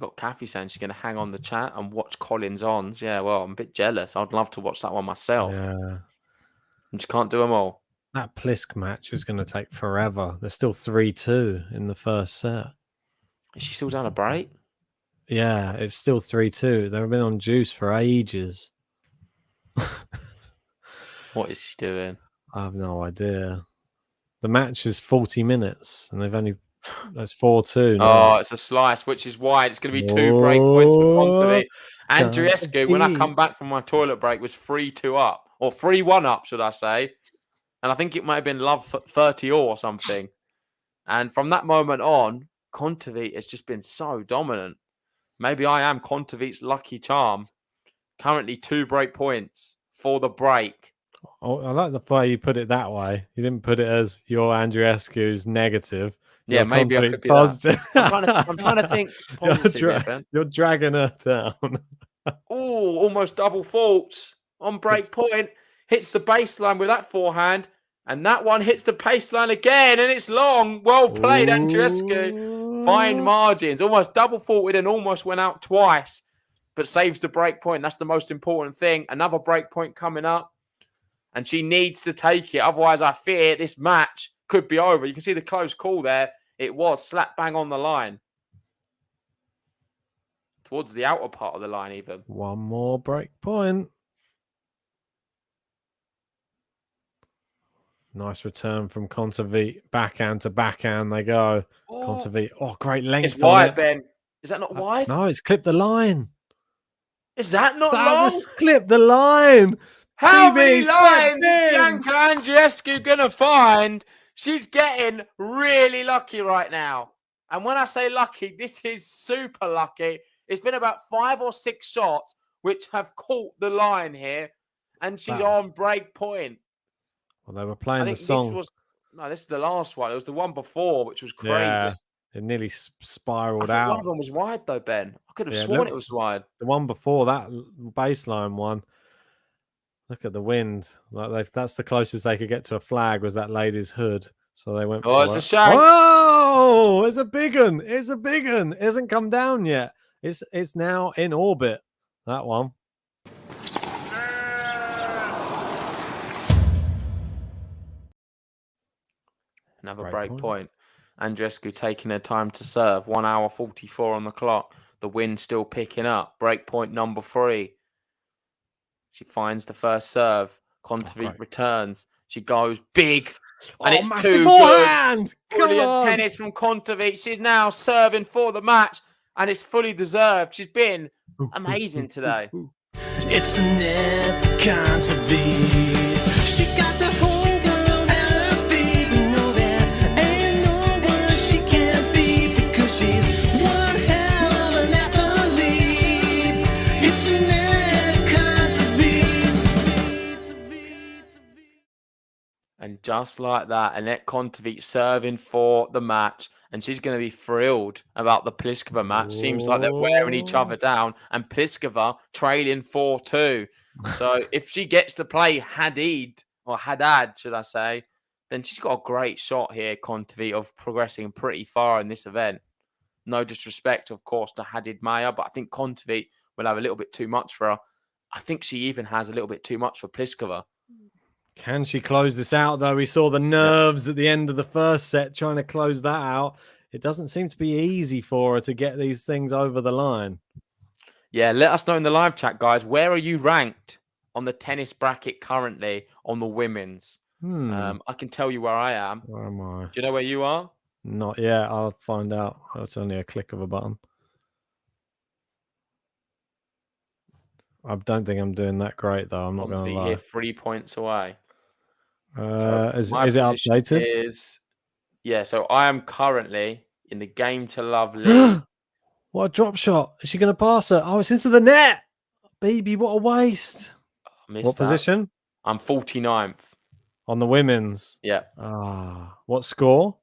Got Kathy saying she's going to hang on the chat and watch Collins ons. Yeah, well, I'm a bit jealous. I'd love to watch that one myself. Yeah. I just can't do them all. That Plisk match is going to take forever. They're still 3-2 in the first set. Is she still down a break? Yeah, it's still 3-2. They've been on juice for ages. What is she doing? I have no idea. The match is 40 minutes, and they've only... That's 4-2. Oh, it's a slice, which is wide. It's going to be 2 break points for Kontaveit. Andreescu, when I come back from my toilet break, was 3-2 up. Or 3-1 up, should I say. And I think it might have been love 30 or something. And from that moment on, Kontaveit has just been so dominant. Maybe I am Kontaveit's lucky charm. Currently 2 break points for the break. Oh, I like the way you put it that way. You didn't put it as your Andreescu's negative. Yeah, your maybe I could be positive. I'm trying to think positive. You're dragging her down. Oh, almost double faults on break point. Hits the baseline with that forehand. And that one hits the baseline again. And it's long. Well played, Andreescu. Fine margins. Almost double faulted and almost went out twice. But saves the break point. That's the most important thing. Another break point coming up. And she needs to take it. Otherwise, I fear this match could be over. You can see the close call there. It was slap bang on the line. Towards the outer part of the line, even. One more break point. Nice return from Kontaveit. Backhand to backhand they go. Kontaveit. Oh, great length. It's wide, Ben. Is that not wide? No, it's clipped the line. Is that not long? Just clipped the line. How BB many lines is steps in. Bianca Andreescu going to find? She's getting really lucky right now. And when I say lucky, this is super lucky. It's been about 5 or 6 shots which have caught the line here. And she's on break point. Well, they were playing the song. This is the last one. It was the one before, which was crazy. Yeah, it nearly spiraled out. out. One of them was wide, though, Ben. I could have sworn it was wide. The one before that baseline one. Look at the wind. Like that's the closest they could get to a flag was that lady's hood. So they went. Oh, it's a shame. Whoa! It's a big one. It's a big one. It hasn't come down yet. It's now in orbit. That one. Another break point. Andreescu taking her time to serve. 1 hour 44 on the clock. The wind still picking up. Break point number 3. She finds the first serve. Kontaveit great. returns. She goes big. And it's massive too good. forehand! Come Brilliant on! tennis from Kontaveit. She's now serving for the match. And it's fully deserved. She's been amazing today. It's Anett, Kontaveit. She got the whole world at her feet. No, there ain't no one she can't beat because she's one hell of an athlete. It's Anett, Kontaveit. And just like that, Anett Kontaveit serving for the match. And she's going to be thrilled about the Pliskova match. Seems like they're wearing each other down. And Pliskova trailing 4-2. So if she gets to play Haddad, should I say, then she's got a great shot here, Kontaveit, of progressing pretty far in this event. No disrespect, of course, to Hadid Maya, but I think Kontaveit will have a little bit too much for her. I think she even has a little bit too much for Pliskova. Can she close this out, though? We saw the nerves at the end of the first set trying to close that out. It doesn't seem to be easy for her to get these things over the line. Yeah, let us know in the live chat, guys. Where are you ranked on the tennis bracket currently on the women's? I can tell you where I am. Where am I? Do you know where you are? Not yet. I'll find out. It's only a click of a button. I don't think I'm doing that great, though. I'm not going to lie. Here 3 points away. Is it updated? So I am currently in the Game to Love league. What a drop shot. Is she going to pass her? Oh, it's into the net. Baby, what a waste. What position? I'm 49th. On the women's? Yeah. What score?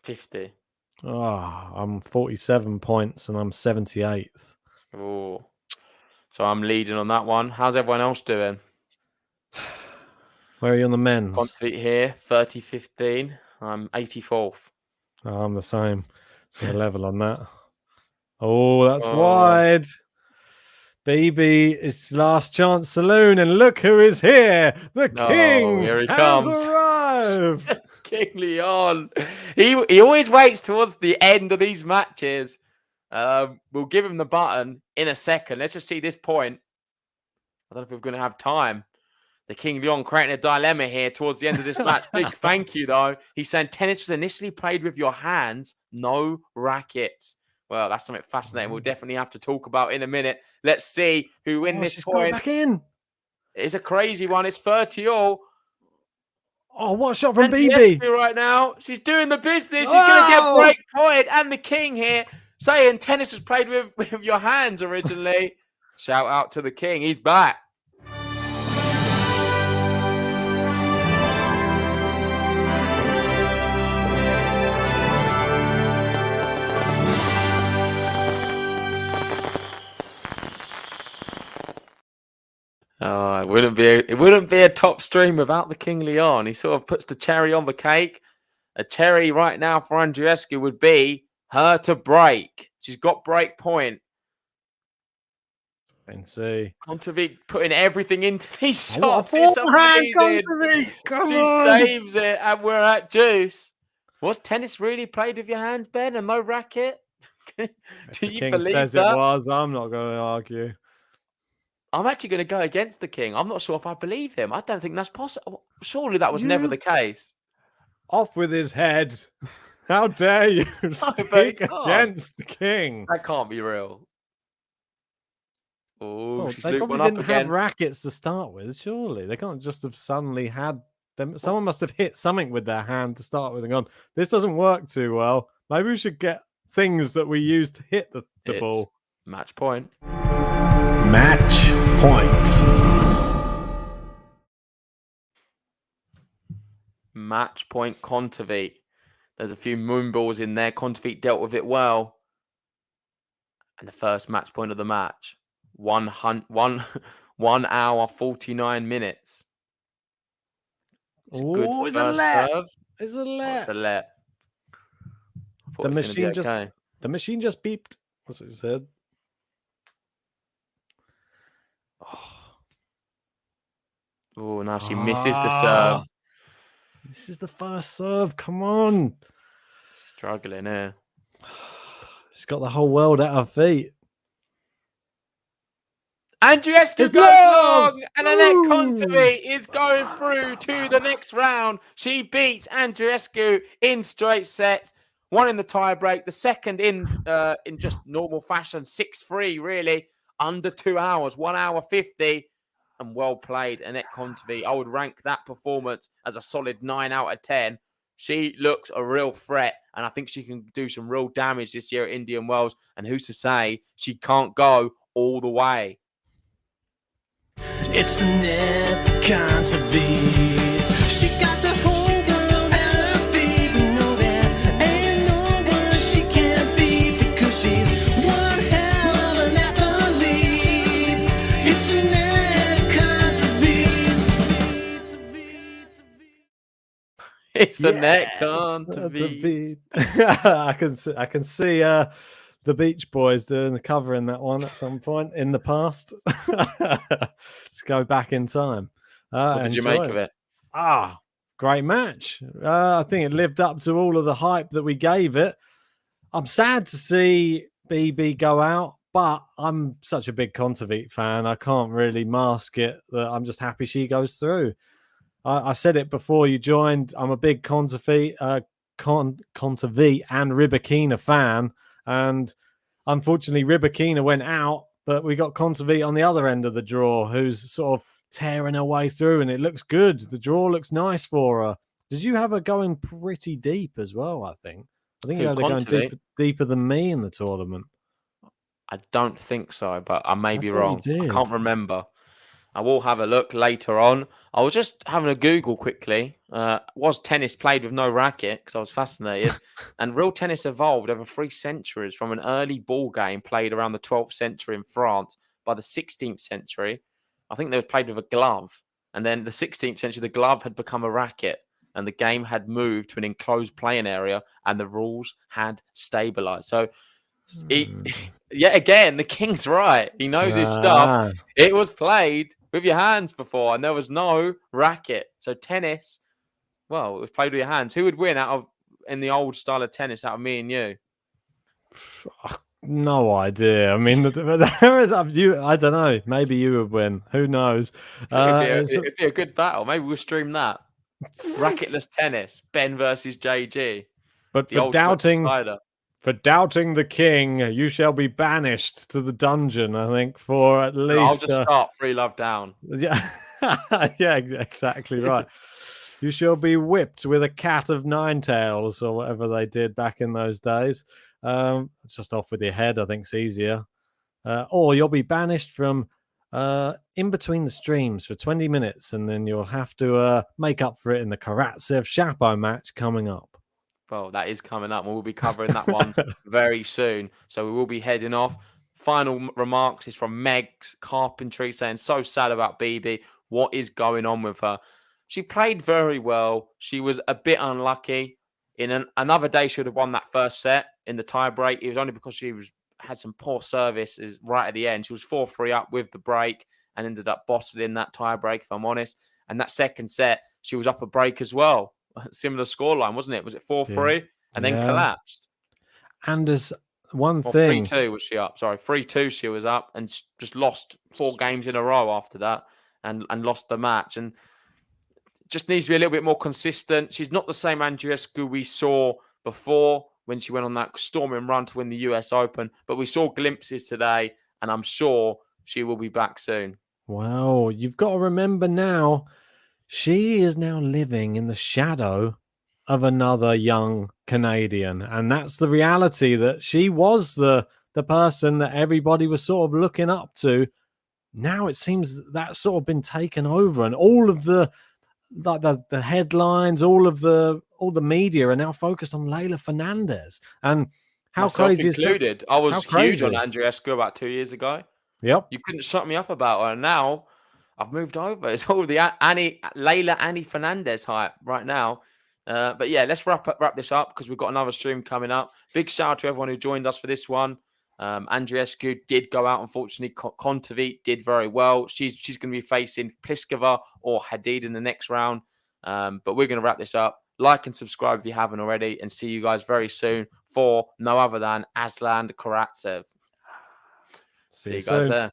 50. I'm 47 points and I'm 78th. Oh. So I'm leading on that one. How's everyone else doing? Where are you on the men's? Kontaveit here, 30-15. I'm 84th. I'm the same. So we're level on that. Oh, that's wide. Baby, it's last chance saloon, and look who is here. The king here he has comes. arrived. King Leon. He always waits towards the end of these matches. We'll give him the button in a second. Let's just see this point. I don't know if we're going to have time. The King Leon creating a dilemma here towards the end of this match. Big thank you, though. He's saying tennis was initially played with your hands, no rackets. Well, that's something fascinating. We'll definitely have to talk about in a minute. Let's see who win this point. Back in. It's a crazy one. It's 30-all. Oh, what a shot from Andreescu BB right now. She's doing the business. She's going to get break point. And the King here saying tennis was played with your hands originally. Shout out to the King. He's back. Oh, it wouldn't be a top stream without the King Leon. He sort of puts the cherry on the cake. A cherry right now for Andreescu would be her to break. She's got break point. And see. Kontaveit putting everything into these shots. It's amazing. She saves it, and we're at juice. Was tennis really played with your hands, Ben, and no racket? Do you King believe says that? it was. I'm not going to argue. I'm actually going to go against the King. I'm not sure if I believe him. I don't think that's possible. Surely that was never the case. Off with his head. How dare you speak against the King? That can't be real. Oh, she's they looped probably one up didn't again. have rackets to start with, surely. They can't just have suddenly had them. Someone must have hit something with their hand to start with and gone, this doesn't work too well. Maybe we should get things that we use to hit the ball. Match point. Match point. Match point Kontaveit. There's a few moon balls in there. Kontaveit dealt with it well. And the first match point of the match. 1 hour, 49 minutes. Oh, it's a let. It's a let. It's a let. The machine just beeped. That's what you said. Oh, now she misses the serve. This is the first serve. Come on. Struggling here. She's got the whole world at her feet. Andreescu It's goes long! long, and Anett Ooh! Kontaveit is going through to the next round. She beats Andreescu in straight sets. One in the tiebreak, the second in just normal fashion, 6-3, really, under 2 hours, 1 hour 50. And well played, Anett Kontaveit. I would rank that performance as a solid 9 out of 10. She looks a real threat, and I think she can do some real damage this year at Indian Wells. And who's to say she can't go all the way? It's Anett Kontaveit. She got the whole world at her feet. You know that ain't no one she can't beat because she's one hell of an athlete. It's Anett Kontaveit. It's Anett Yes, Kontaveit. I can see the Beach Boys doing the cover in that one at some point in the past. Let's go back in time. What did you make of it? Great match. I think it lived up to all of the hype that we gave it. I'm sad to see BB go out, but I'm such a big Kontaveit fan. I can't really mask it. That I'm just happy she goes through. I said it before you joined. I'm a big Kontaveit and Rybakina fan. And unfortunately, Rybakina went out, but we got Kontaveit on the other end of the draw, who's sort of tearing her way through, and it looks good. The draw looks nice for her. Did you have her going pretty deep as well? I think you had her going deeper than me in the tournament. I don't think so, but I may be thought wrong. you I did. can't remember. I will have a look later on. I was just having a Google quickly. Was tennis played with no racket? Because I was fascinated. And real tennis evolved over 3 centuries from an early ball game played around the 12th century in France. By the 16th century, I think they were played with a glove. And then the 16th century, the glove had become a racket. And the game had moved to an enclosed playing area. And the rules had stabilized. So, yet again, the king's right. He knows his stuff. It was played with your hands before, and there was no racket. So tennis, well, it was played with your hands. Who would win in the old style of tennis out of me and you? No idea. I mean, there is up to you. I don't know. Maybe you would win. Who knows? It'd be a good battle. Maybe we'll stream that. Racketless tennis, Ben versus JG. But the for doubting the king, you shall be banished to the dungeon, I think, for at least... I'll just start Free Love down. Yeah, yeah, exactly right. You shall be whipped with a cat of 9 tails, or whatever they did back in those days. Just off with your head, I think it's easier. Or you'll be banished from in between the streams for 20 minutes, and then you'll have to make up for it in the Karatsev-Shapo match coming up. Well, that is coming up. We'll be covering that one very soon. So we will be heading off. Final remarks is from Meg Carpentry saying, so sad about BB. What is going on with her? She played very well. She was a bit unlucky. In another day, she would have won that first set in the tiebreak. It was only because she had some poor services right at the end. She was 4-3 up with the break and ended up bottling that tiebreak, if I'm honest. And that second set, she was up a break as well. Similar scoreline, wasn't it? Was it 4-3 and then collapsed? And there's one thing. 3-2 was she up. Sorry, 3-2 she was up and just lost 4 games in a row after that and lost the match. And just needs to be a little bit more consistent. She's not the same Andreescu we saw before when she went on that storming run to win the US Open. But we saw glimpses today, and I'm sure she will be back soon. Well, you've got to remember now, she is now living in the shadow of another young Canadian. And that's the reality, that she was the person that everybody was sort of looking up to. Now it seems that's sort of been taken over, and all of the headlines, all the media are now focused on Leila Fernandez. And how Myself crazy included. is that? I was huge on Andreescu about 2 years ago. Yep. You couldn't shut me up about her. And now I've moved over. It's all the Leila Fernandez hype right now. But yeah, let's wrap this up because we've got another stream coming up. Big shout out to everyone who joined us for this one. Andreescu did go out, unfortunately. Kontaveit did very well. She's going to be facing Pliskova or Hadid in the next round. But we're going to wrap this up. Like and subscribe if you haven't already, and see you guys very soon for no other than Aslan Karatsev. See you guys there.